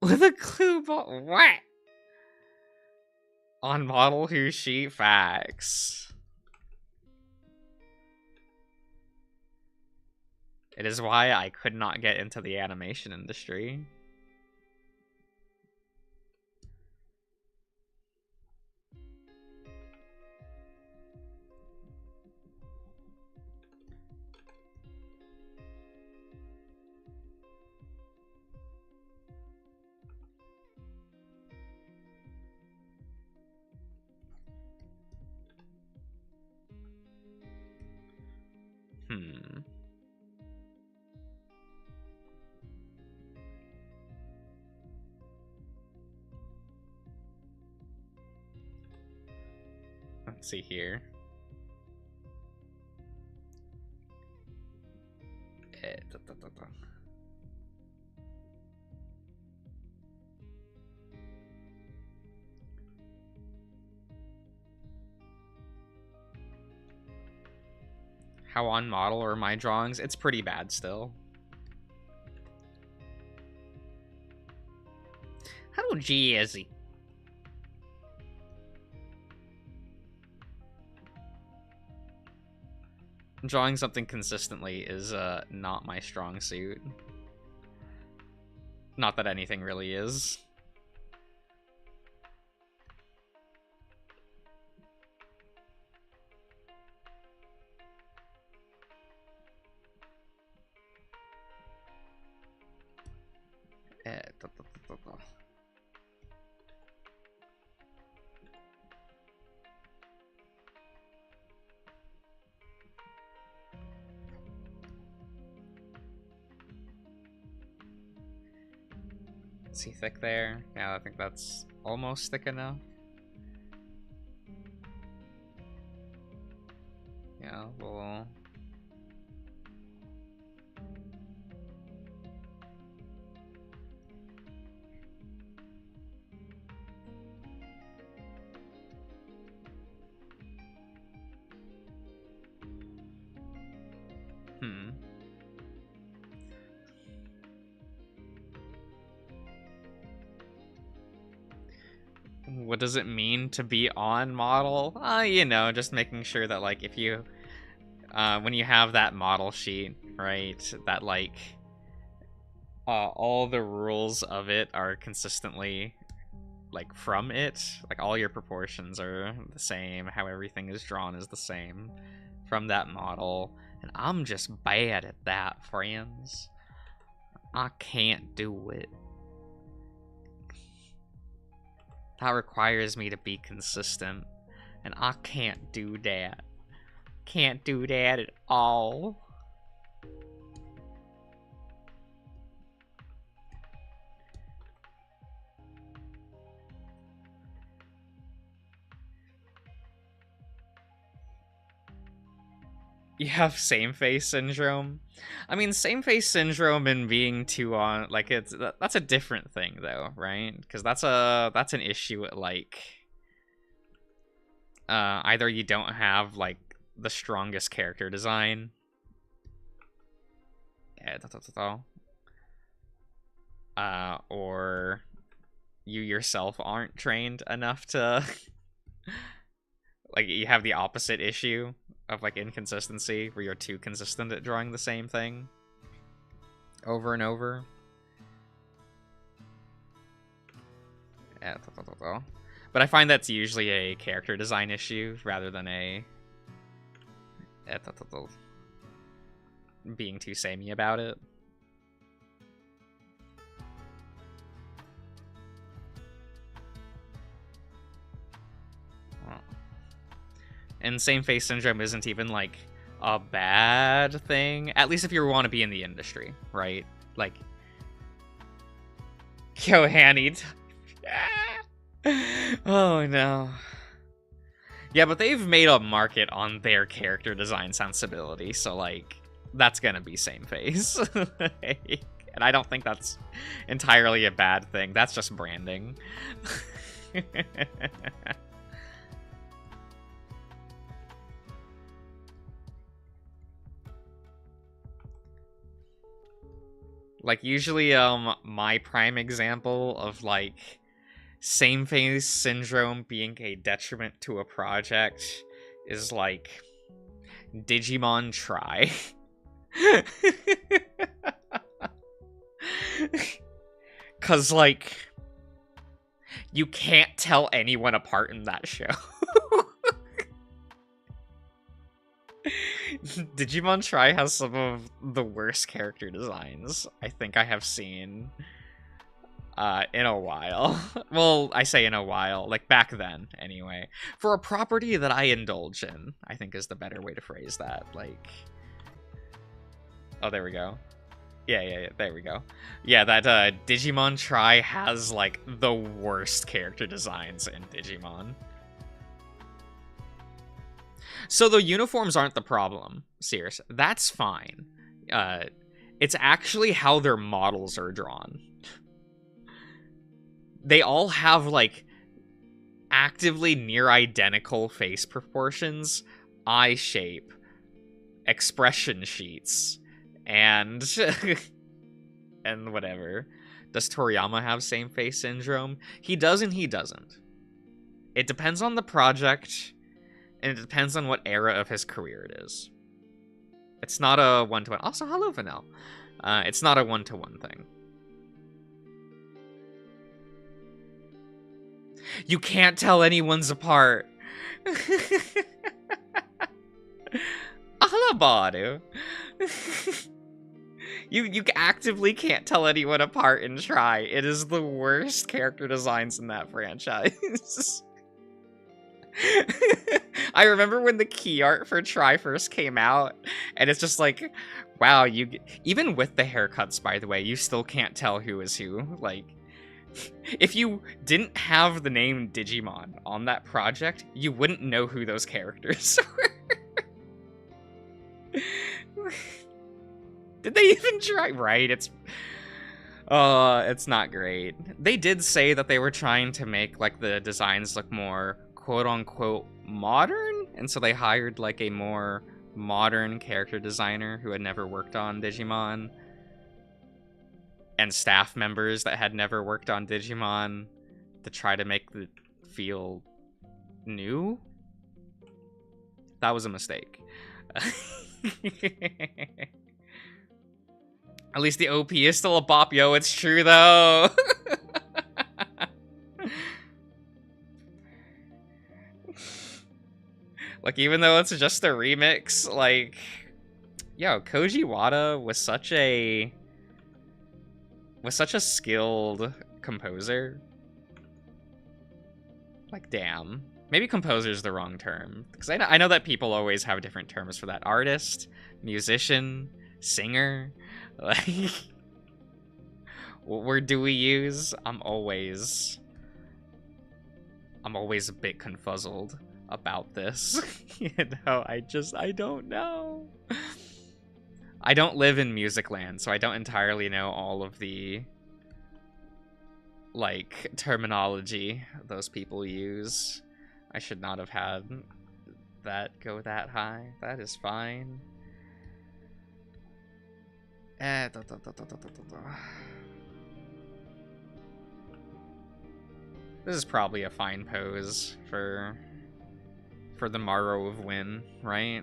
With a clue ball, what? On model who she facts. It is why I could not get into the animation industry. Let's see here. How on model are my drawings? It's pretty bad still. How G is he? Drawing something consistently is not my strong suit. Not that anything really is. Is he thick there? Yeah, I think that's almost thick enough. Yeah, we'll... What does it mean to be on model? You know, just making sure that, like, if you, when you have that model sheet, right, that, like, all the rules of it are consistently, like, from it. Like, all your proportions are the same, how everything is drawn is the same from that model. And I'm just bad at that, friends. I can't do it. That requires me to be consistent, and I can't do that. Can't do that at all. You have same face syndrome. I mean, same face syndrome and being too on, like, that's a different thing though, right? Because that's an issue at, like, either you don't have, like, the strongest character design. Or you yourself aren't trained enough to Like, you have the opposite issue of, like, inconsistency, where you're too consistent at drawing the same thing over and over. But I find that's usually a character design issue rather than a being too samey about it. And same face syndrome isn't even like a bad thing, at least if you want to be in the industry, right? Like, Kohanni. Oh no. Yeah, but they've made a market on their character design sensibility, so like that's gonna be same face. And I don't think that's entirely a bad thing. That's just branding. Like, usually, my prime example of, like, same face syndrome being a detriment to a project is, like, Digimon Try. Cause, like, you can't tell anyone apart in that show. Digimon Try has some of the worst character designs I think I have seen in a while. Well, I say in a while, like back then, anyway. For a property that I indulge in, I think is the better way to phrase that. Like, oh, there we go. Yeah, there we go. Yeah, that Digimon Try has, like, the worst character designs in Digimon. So the uniforms aren't the problem, Sears. That's fine. It's actually how their models are drawn. They all have, like, actively near identical face proportions, eye shape, expression sheets, and and whatever. Does Toriyama have same face syndrome? He does and he doesn't. It depends on the project, and it depends on what era of his career it is. It's not a one-to-one. Also, hello, Vanel. It's not a one-to-one thing. You can't tell anyone's apart. Hello, Badu. You actively can't tell anyone apart in Try. It is the worst character designs in that franchise. I remember when the key art for Try first came out, and it's just like, wow, even with the haircuts, by the way, you still can't tell who is who. Like, if you didn't have the name Digimon on that project, you wouldn't know who those characters were. Did they even try? Right, it's not great. They did say that they were trying to make, like, the designs look more quote-unquote modern, and so they hired, like, a more modern character designer who had never worked on Digimon, and staff members that had never worked on Digimon to try to make it feel new. That was a mistake. At least the OP is still a bop, yo. It's true, though. Like, even though it's just a remix, like, yo, Koji Wada was such a skilled composer. Like, damn. Maybe composer is the wrong term, because I know that people always have different terms for that. Artist, musician, singer. Like, what word do we use? I'm always a bit confuzzled about this. You know, I don't know. I don't live in music land, so I don't entirely know all of the, like, terminology those people use. I should not have had that go that high. That is fine. This is probably a fine pose for For the morrow of win, right?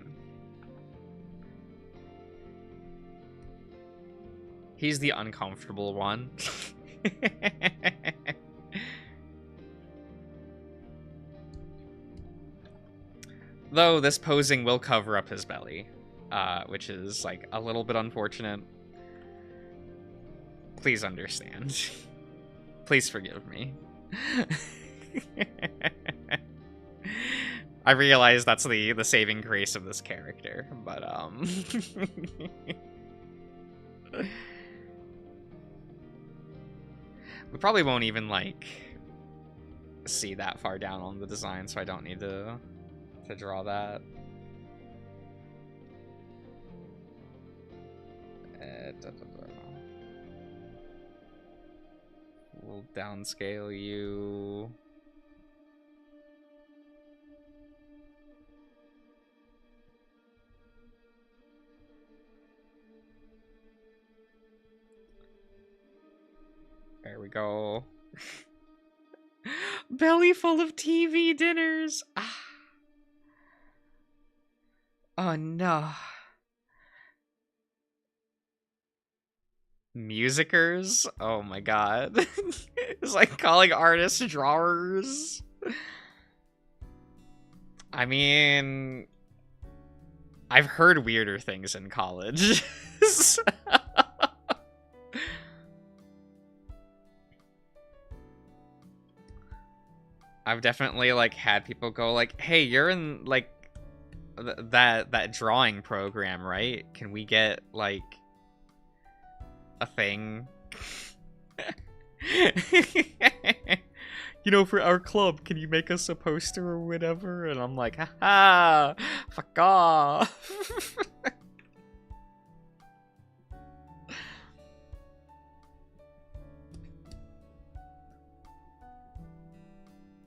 He's the uncomfortable one. Though this posing will cover up his belly, which is like a little bit unfortunate. Please understand. Please forgive me. I realize that's the saving grace of this character, but we probably won't even like see that far down on the design, so I don't need to draw that. We'll downscale you. There we go. Belly full of TV dinners. Ah. Oh no. Musicers? Oh my god. It's like calling artists drawers. I mean, I've heard weirder things in college. I've definitely like had people go like, "Hey, you're in like that drawing program, right? Can we get like a thing?" You know, for our club, can you make us a poster or whatever? And I'm like, haha, fuck off.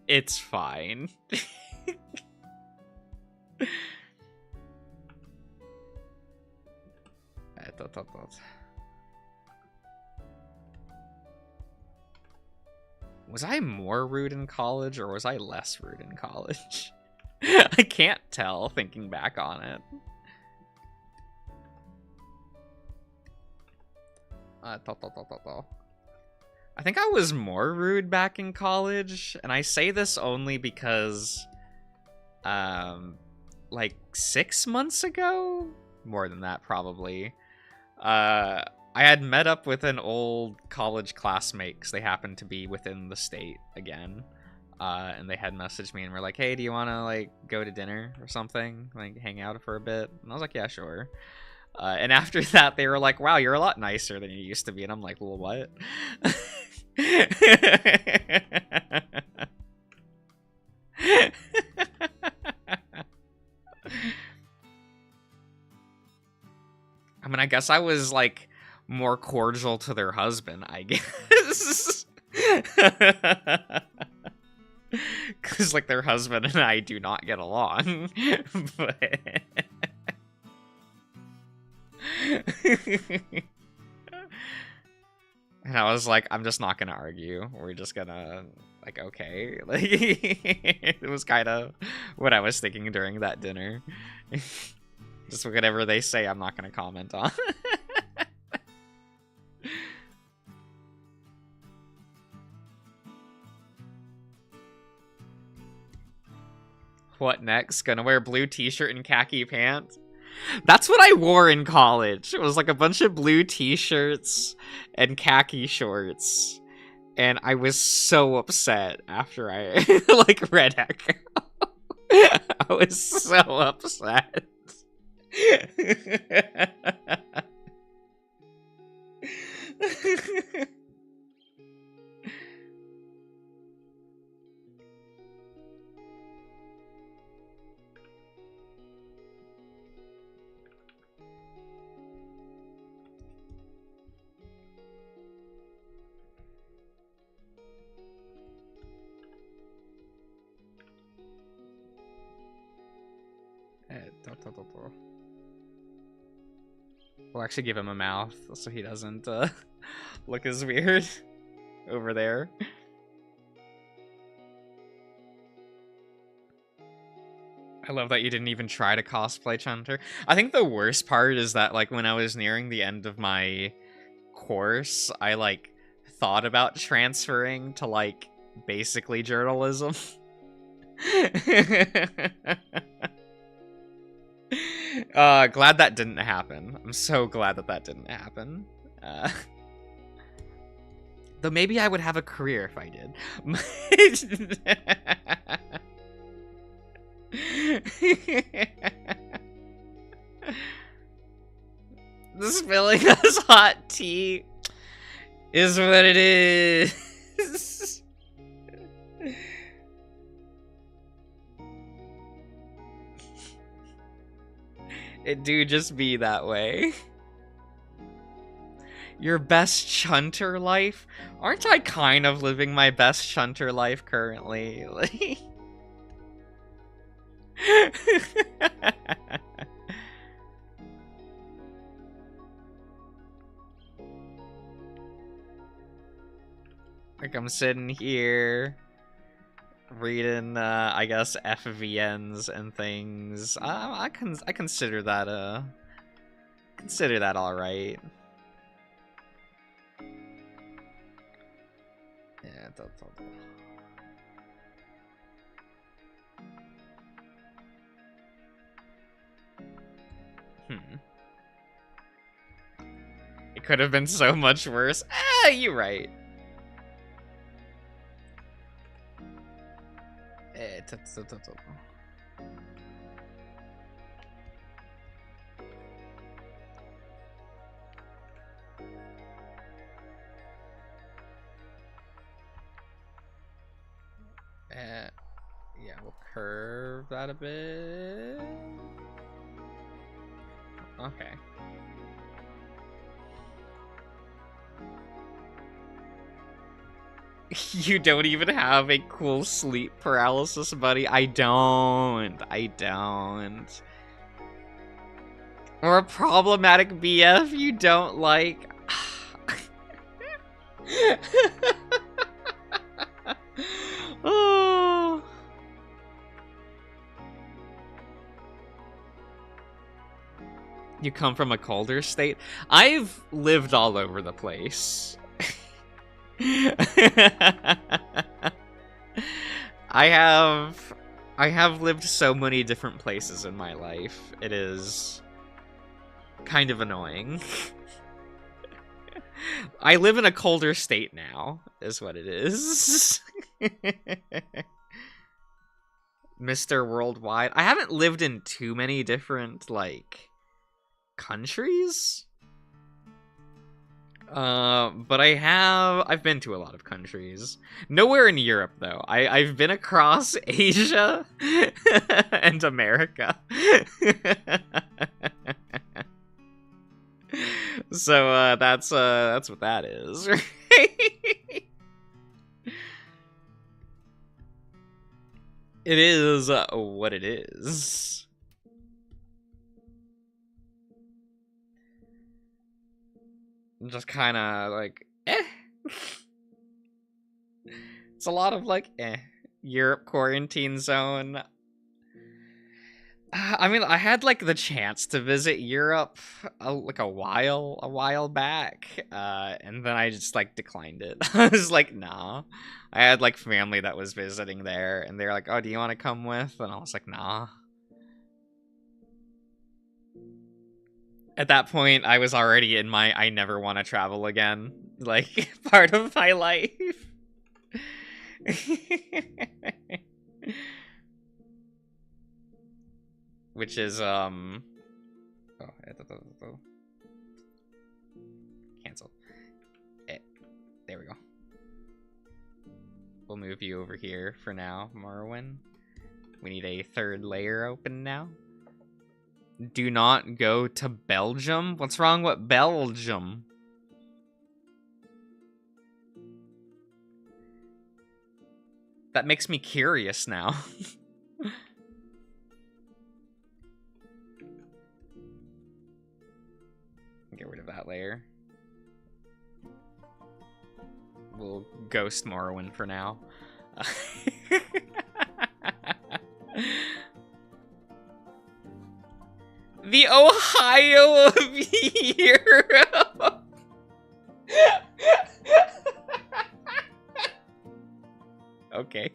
It's fine. Was I more rude in college, or was I less rude in college? I can't tell, thinking back on it. I think I was more rude back in college, and I say this only because, like 6 months ago? More than that, probably. I had met up with an old college classmate because they happened to be within the state again. And they had messaged me and were like, "Hey, do you want to like go to dinner or something? Like hang out for a bit?" And I was like, "Yeah, sure." And after that, they were like, "Wow, you're a lot nicer than you used to be." And I'm like, "Well, what?" I mean, I guess I was like more cordial to their husband, I guess. Because like their husband and I do not get along. But and I was like, I'm just not gonna argue. We're just gonna like, okay. Like it was kind of what I was thinking during that dinner. Just whatever they say, I'm not gonna comment on. What next? Gonna wear blue t-shirt and khaki pants? That's what I wore in college. It was like a bunch of blue t-shirts and khaki shorts. And I was so upset after I like read Echo. I was so upset. We'll actually give him a mouth so he doesn't look as weird over there. I love that you didn't even try to cosplay Chunter. I think the worst part is that, like, when I was nearing the end of my course, I, like, thought about transferring to, like, basically journalism. Glad that didn't happen. I'm so glad that that didn't happen. Though maybe I would have a career if I did. The spilling of this hot tea is what it is. It do just be that way. Your best Chunter life? Aren't I kind of living my best Chunter life currently? Like, I'm sitting here reading, I guess, FVNs and things. I consider that, all right. Yeah, It could have been so much worse. Ah, you're right. Yeah, we'll curve that a bit. Okay. You don't even have a cool sleep paralysis, buddy. I don't. Or a problematic BF you don't like. Oh. You come from a colder state? I've lived all over the place. I have lived so many different places in my life. It is kind of annoying. I live in a colder state now, is what it is. Mr. Worldwide. I haven't lived in too many different, like, countries. But I've been to a lot of countries. Nowhere in Europe, though. I've been across Asia and America. So, that's what that is, right? It is what it is. Just kind of like, It's a lot of like, Europe quarantine zone. I mean, I had like the chance to visit Europe like a while back, and then I just like declined it. I was like, nah. I had like family that was visiting there, and they're like, oh, do you want to come with? And I was like, nah. At that point, I was already in my I never want to travel again, like, part of my life. Which is, cancel. There we go. We'll move you over here for now, Morrowind. We need a third layer open now. Do not go to Belgium? What's wrong with Belgium? That makes me curious now. Get rid of that layer. We'll ghost Morrowind for now. The Ohio of Europe. Okay.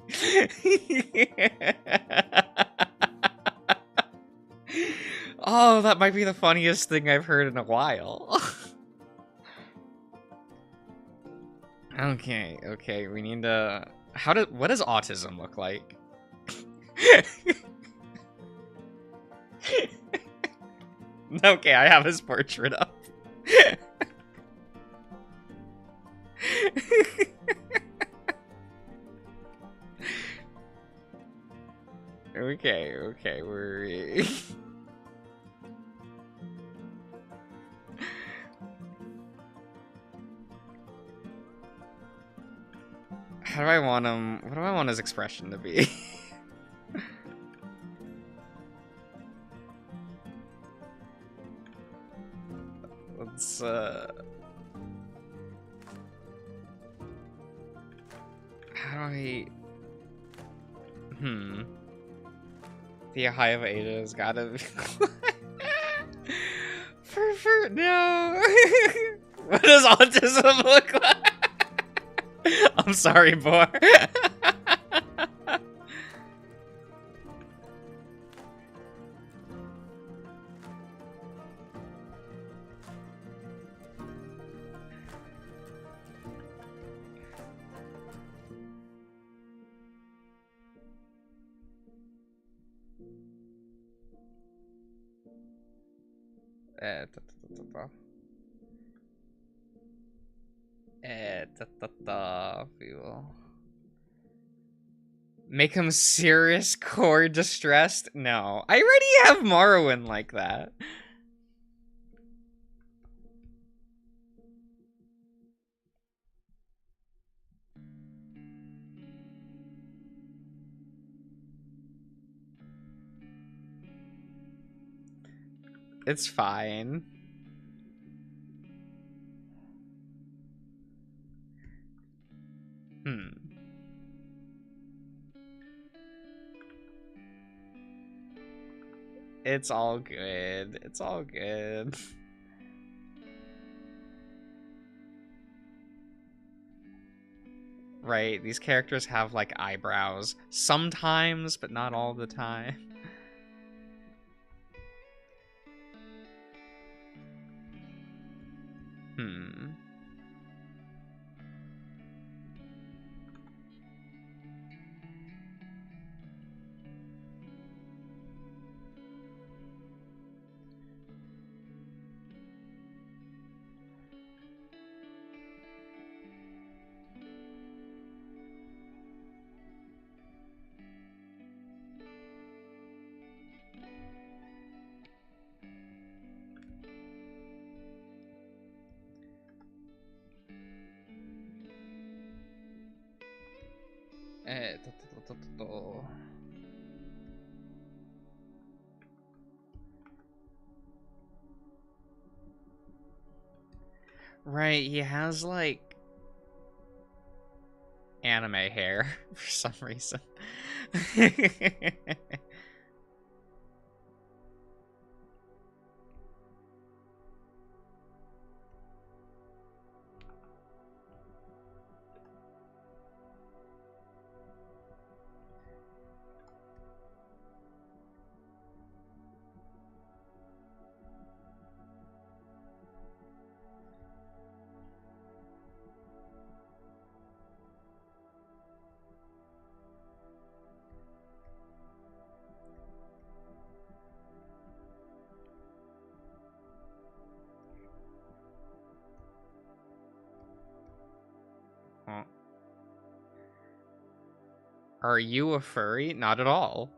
Oh, that might be the funniest thing I've heard in a while. Okay, we need to... what does autism look like? Okay, I have his portrait up. Okay, we're... How do I want him... What do I want his expression to be? Let's, How do I... The Ohio of Asia's gotta be... No! What does autism look like? I'm sorry, boy. Make him serious core distressed? No. I already have Morrowind like that. It's fine. It's all good. It's all good. Right, these characters have, like, eyebrows. Sometimes, but not all the time. Right, he has, like, anime hair for some reason. Are you a furry? Not at all.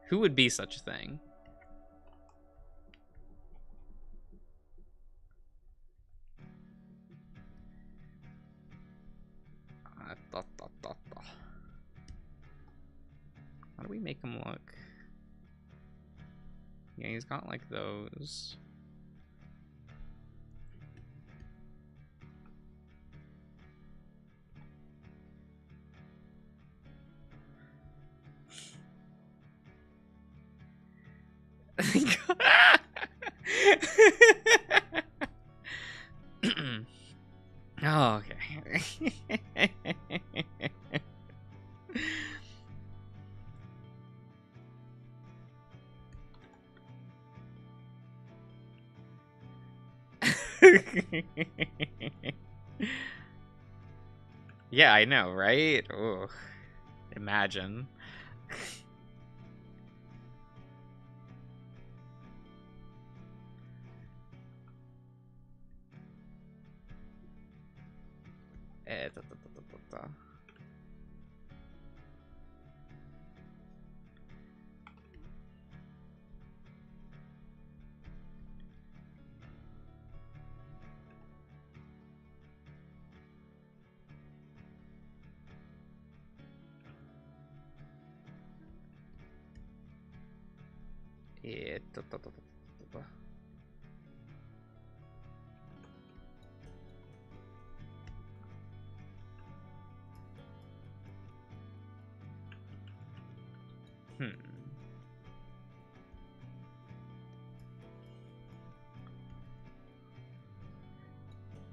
Who would be such a thing? How do we make him look? Yeah, he's got like those. Oh, okay. Yeah, I know, right? Ugh. Imagine. Da, da, da, da, da. Da, da, da, da, da.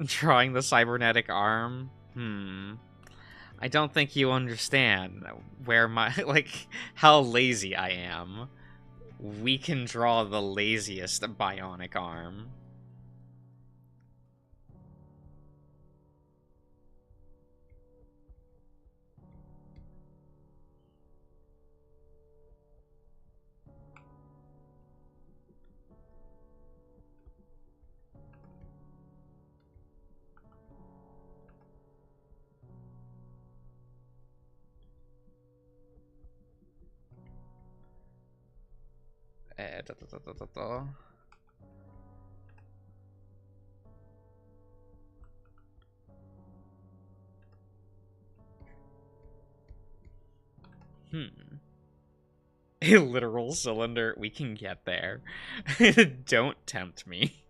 Drawing the cybernetic arm? I don't think you understand where my, like, how lazy I am. We can draw the laziest bionic arm. Da, da, da, da, da, da. A literal cylinder. We can get there. Don't tempt me.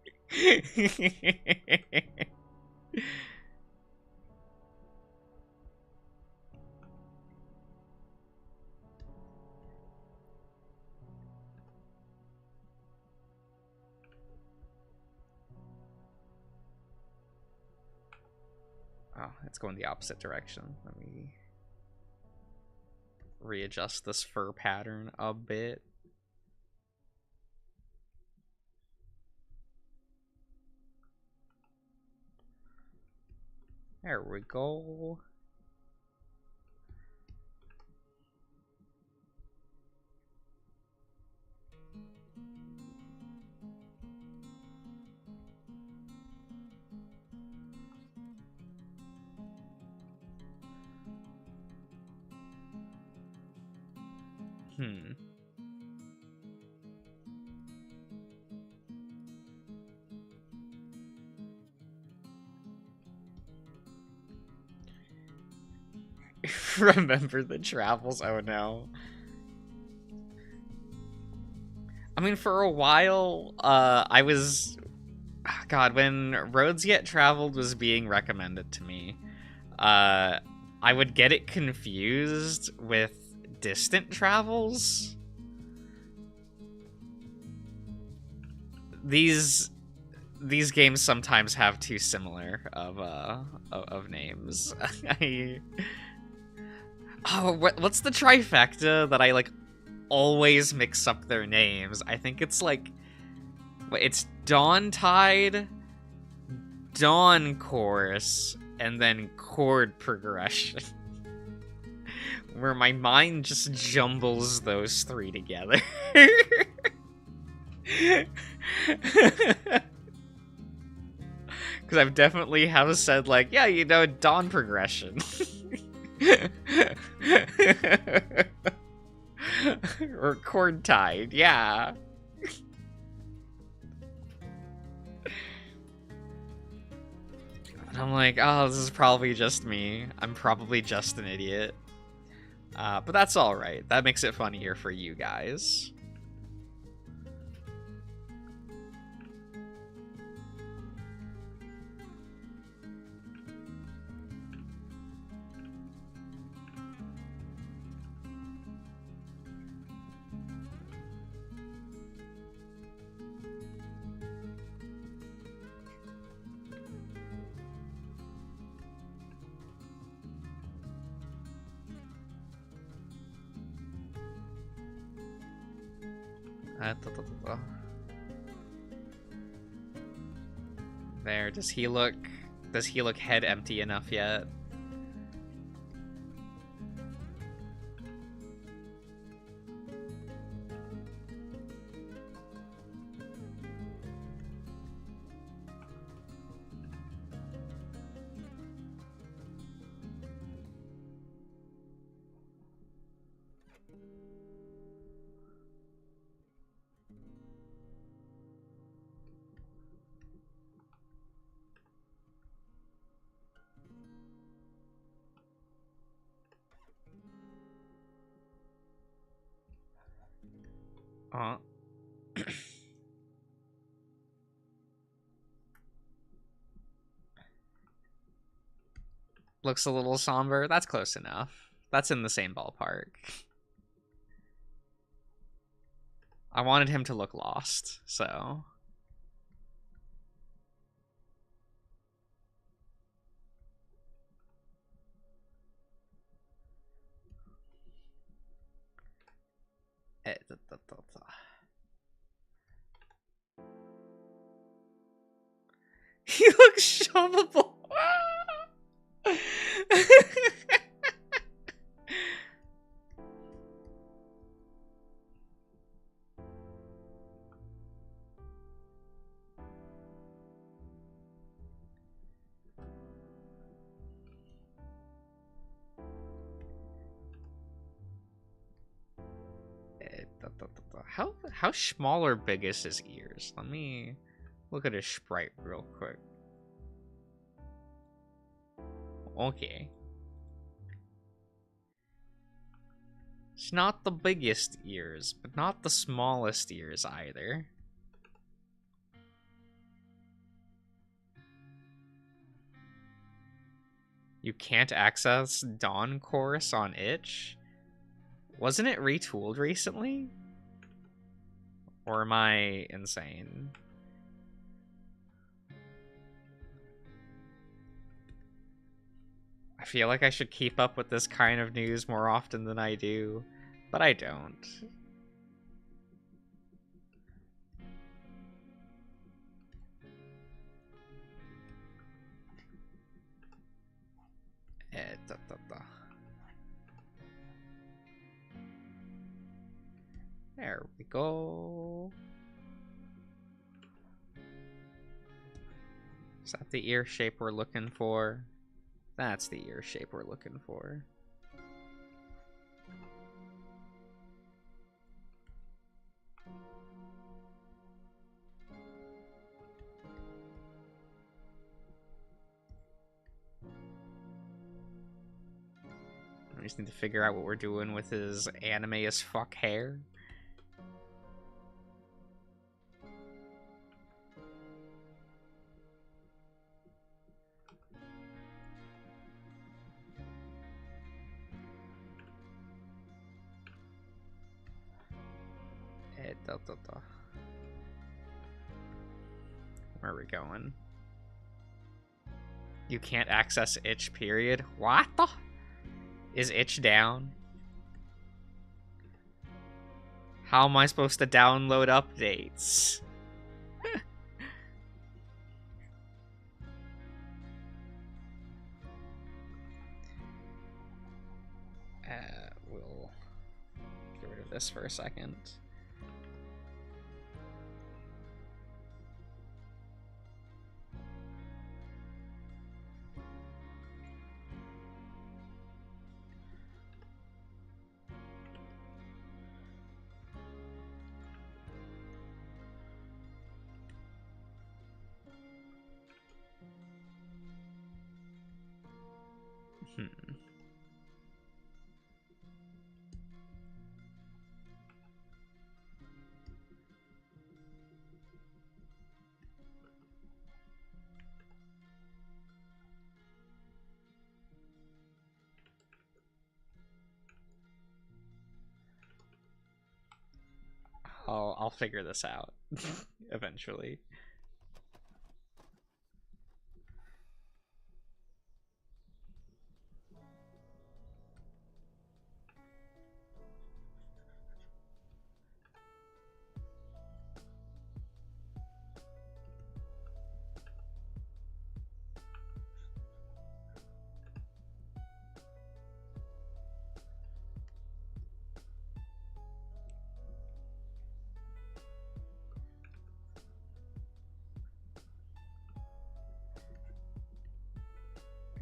Oh, it's going the opposite direction. Let me readjust this fur pattern a bit. There we go. Remember the travels? Oh no. I mean, for a while, I was... God, when Roads Yet Traveled was being recommended to me, I would get it confused with Distant Travels. These games sometimes have too similar of names. Oh, what's the trifecta that I, like, always mix up their names? I think it's, like... It's Dawn Tide, Dawn Chorus, and then chord progression. Where my mind just jumbles those three together. Because I've definitely have said, like, yeah, you know, Dawn progression. Or chord tide, yeah. And I'm like, oh, this is probably just me. I'm probably just an idiot. But that's alright. That makes it funnier for you guys. There, does he look head empty enough yet? Looks a little somber. That's close enough. That's in the same ballpark. I wanted him to look lost, so... He looks shovable. How small or big is his ears? Let me look at his sprite real quick. Okay. It's not the biggest ears, but not the smallest ears either. You can't access Dawn Chorus on itch? Wasn't it retooled recently? Or am I insane? I feel like I should keep up with this kind of news more often than I do, but I don't. There we go. Is that the ear shape we're looking for? That's the ear shape we're looking for. We just need to figure out what we're doing with his anime as fuck hair. Where are we going? You can't access itch, period. What the? Is itch down? How am I supposed to download updates? We'll get rid of this for a second. I'll figure this out eventually.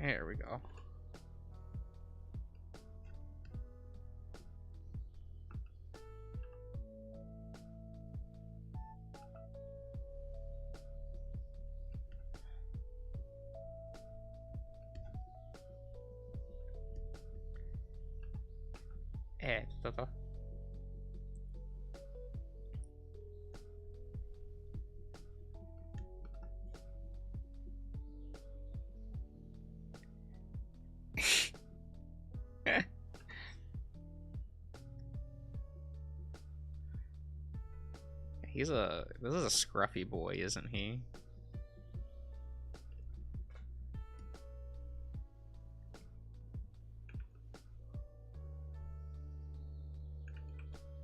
There we go. Todo. This is a scruffy boy, isn't he?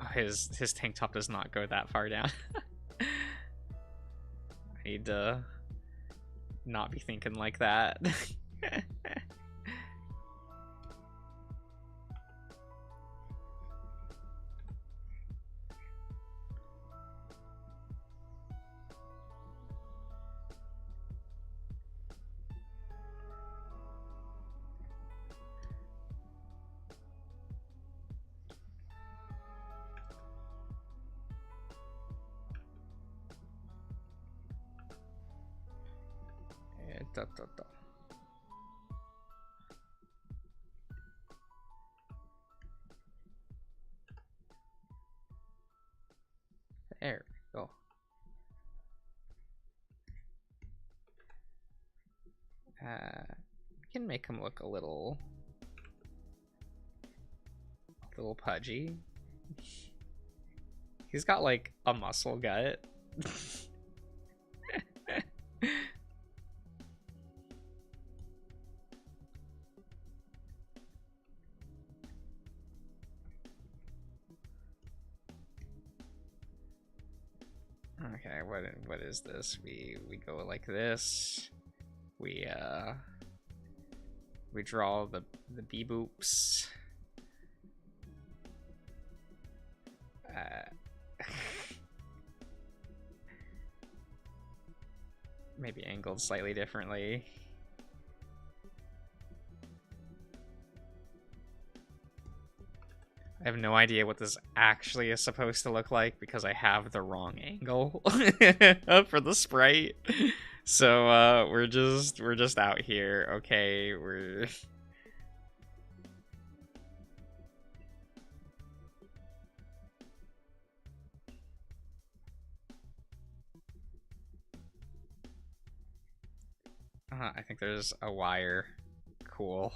Oh, his tank top does not go that far down. I need to not be thinking like that. There we go. We can make him look a little pudgy. He's got like a muscle gut. Okay, what is this? We go like this. We draw the bee boops. Maybe angled slightly differently. I have no idea what this actually is supposed to look like because I have the wrong angle for the sprite. So we're just out here. Okay, we're I think there's a wire. Cool.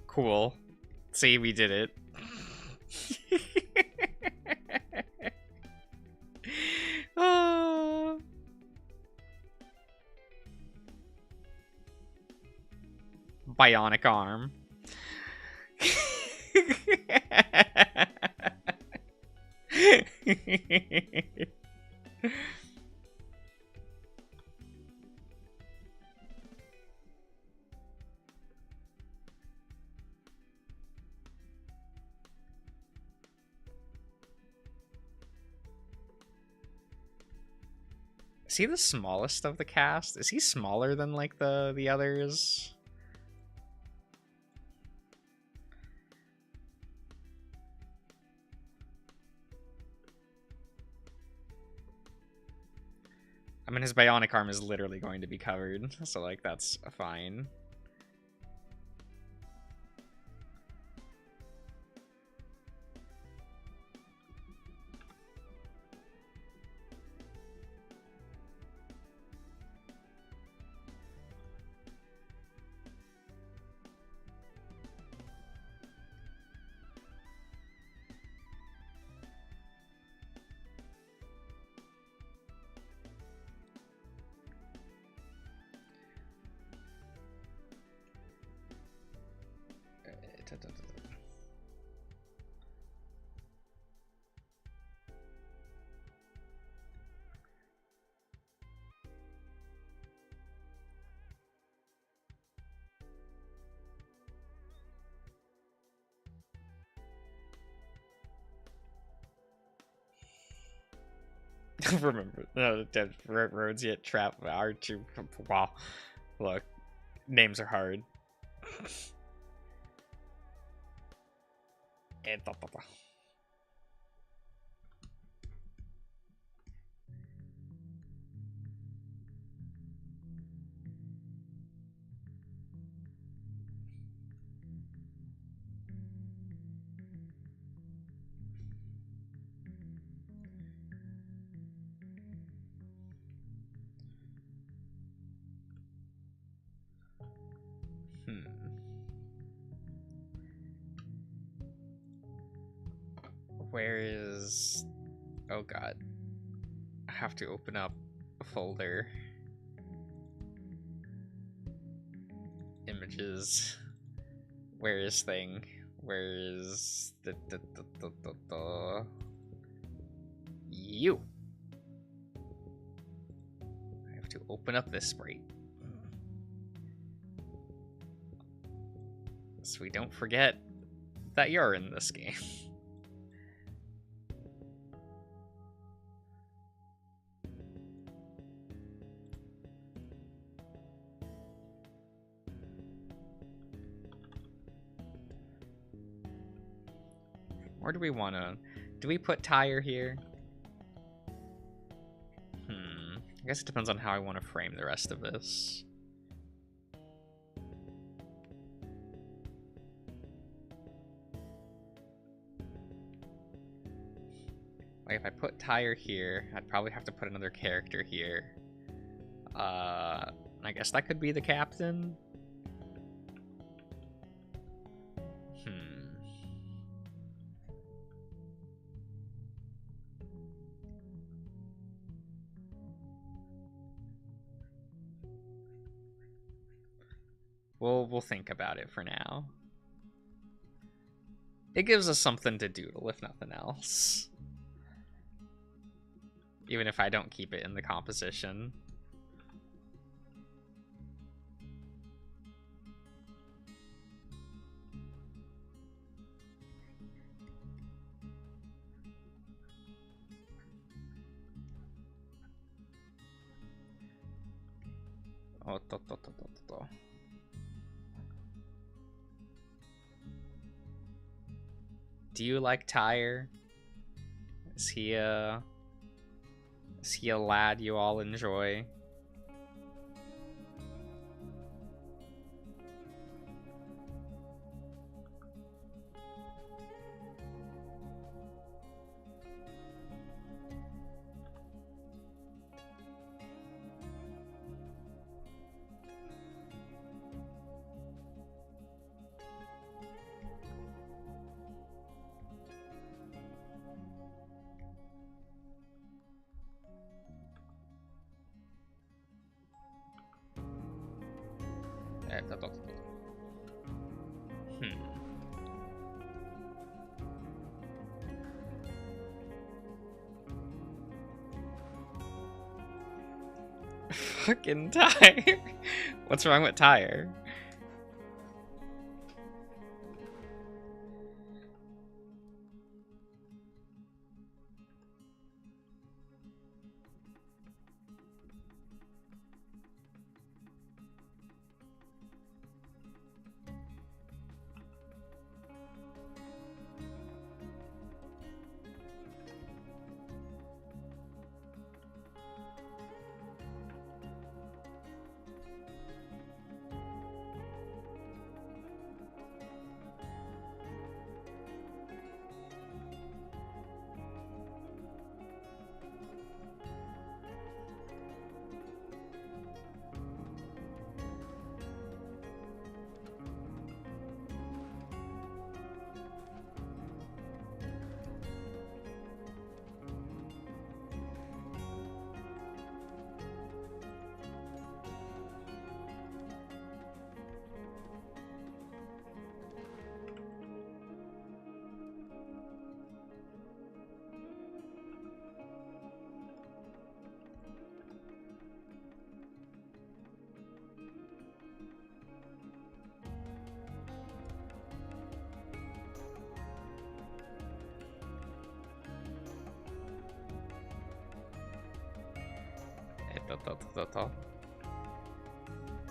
Cool. See, we did it. Oh. Bionic arm. Is he the smallest of the cast? Is he smaller than like the others? I mean, his bionic arm is literally going to be covered, so like that's fine. Remember, no, dead roads yet trap are too. Wow, look, names are hard. Where is... Oh god. I have to open up a folder. Images. Where is thing? Where is the you? I have to open up this sprite. So we don't forget that you're in this game. Or do we want to... Do we put tire here? I guess it depends on how I want to frame the rest of this. Like if I put tire here, I'd probably have to put another character here. I guess that could be the captain. We'll think about it for now. It gives us something to doodle, if nothing else. Even if I don't keep it in the composition. Oh, do you like Tyre? Is he a lad you all enjoy? Fucking Tyre. What's wrong with Tyre?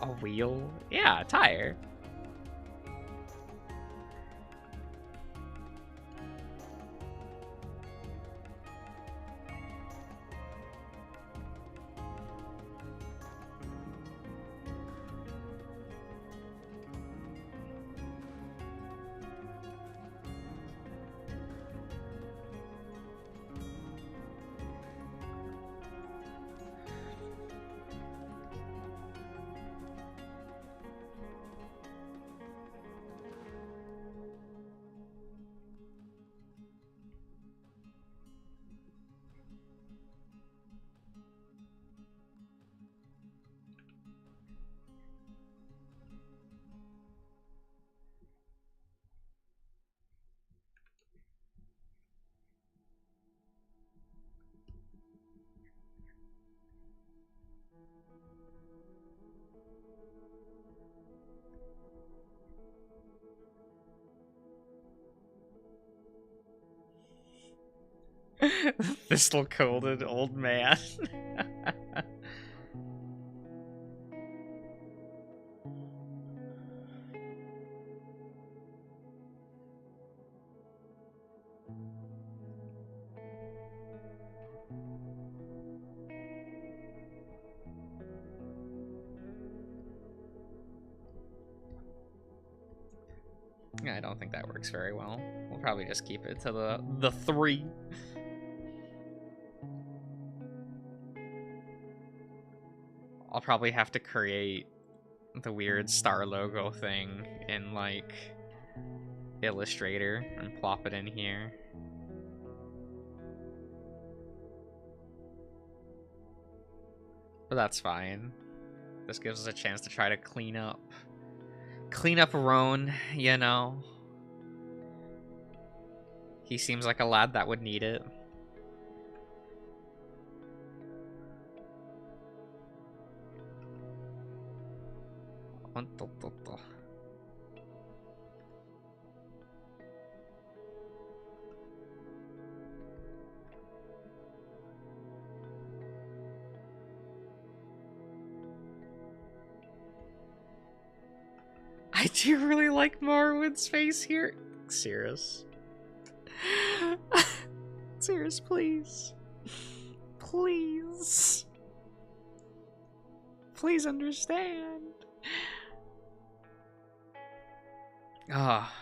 A wheel? Yeah, a tire. Thistle-coated old man. Yeah, I don't think that works very well. We'll probably just keep it to the 3. I'll probably have to create the weird star logo thing in, like, Illustrator and plop it in here. But that's fine. This gives us a chance to try to clean up Roan, you know. He seems like a lad that would need it. I do really like Marwood's face here. Cirrus. Cirrus, please. Please. Please understand. Ah.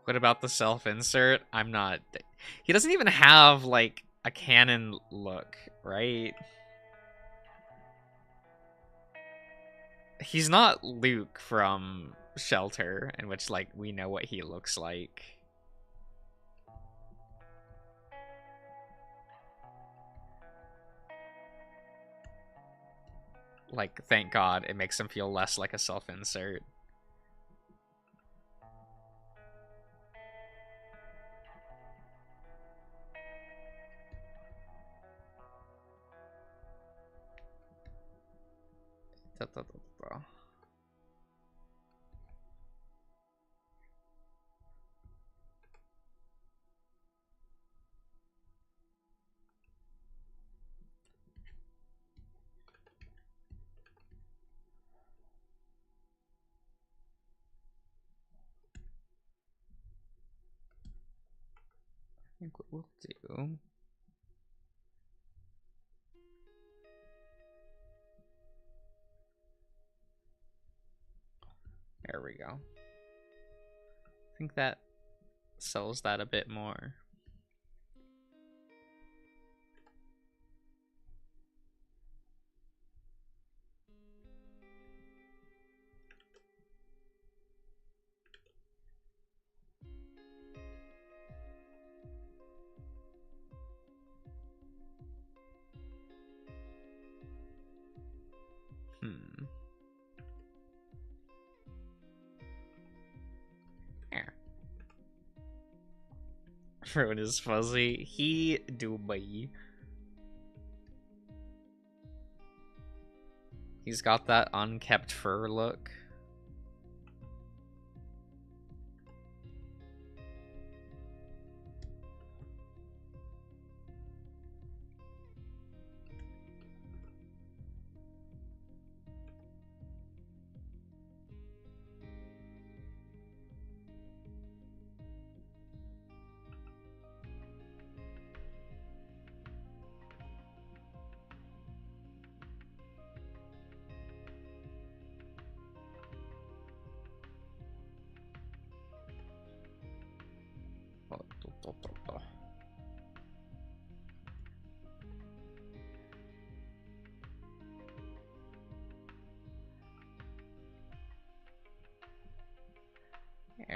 What about the self-insert? I'm not... He doesn't even have, like, a canon look, right? He's not Luke from Shelter, in which, like, we know what he looks like. Like, thank God, it makes him feel less like a self-insert. I think what we'll do... There we go. I think that sells that a bit more. There. Rowan is fuzzy. He do be. He's got that unkept fur look.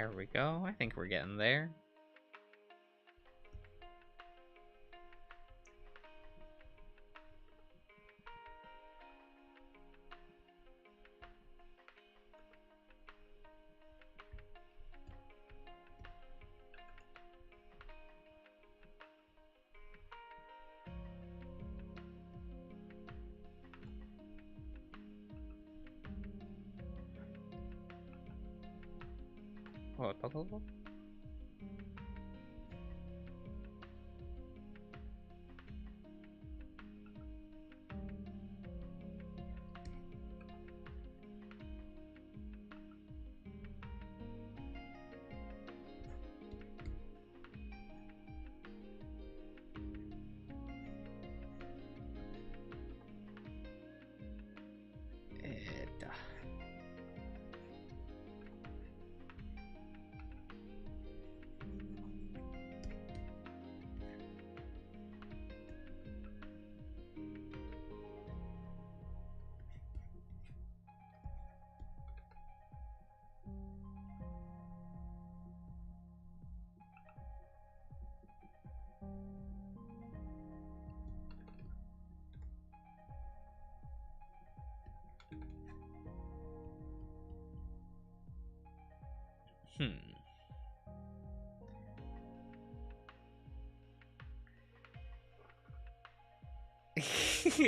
There we go. I think we're getting there. Oh,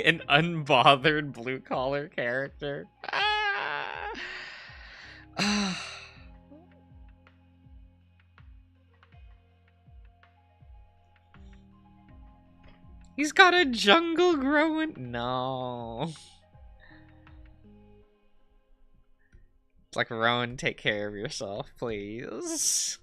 An unbothered blue-collar character. He's got a jungle growing. No. It's like, Rowan, take care of yourself, please.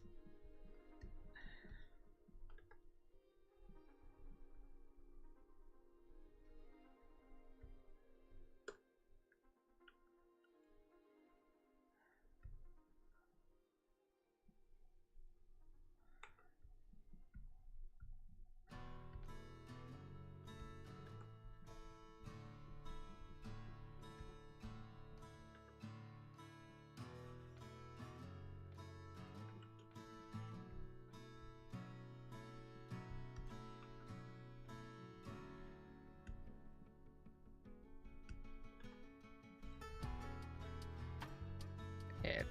Yeah,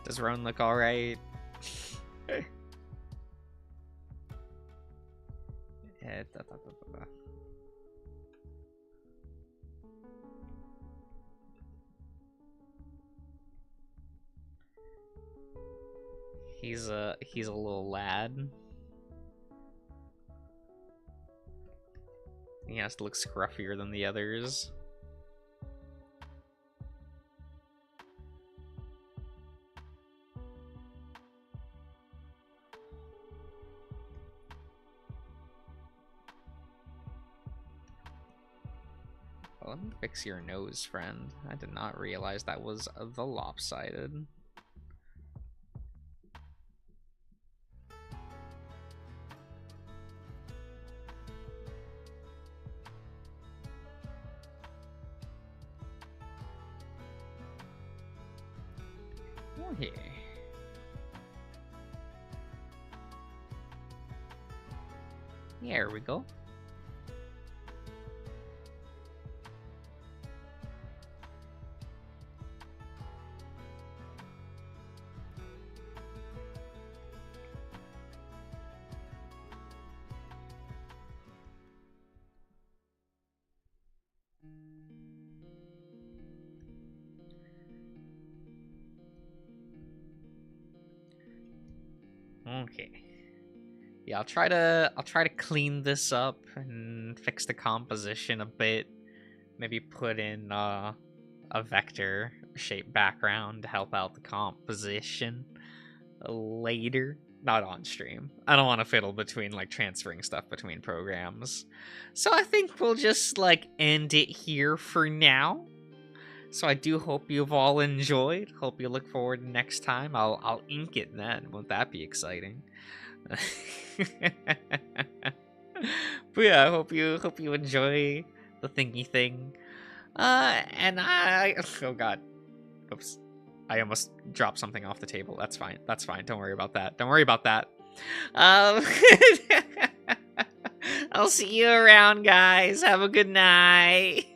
Does Rowan look alright? Yeah, He's a little lad. He has to look scruffier than the others. Well, let me fix your nose, friend. I did not realize that was the lopsided. Okay. There we go. Okay. Yeah, I'll try to clean this up and fix the composition a bit. Maybe put in a vector shape background to help out the composition later. Not on stream. I don't want to fiddle between, like, transferring stuff between programs. So I think we'll just, like, end it here for now. So I do hope you've all enjoyed. Hope you look forward to next time. I'll ink it then. Won't that be exciting? But yeah, I hope you enjoy the thingy thing. And oh god. Oops. I almost dropped something off the table. That's fine. That's fine. Don't worry about that. Don't worry about that. I'll see you around, guys. Have a good night.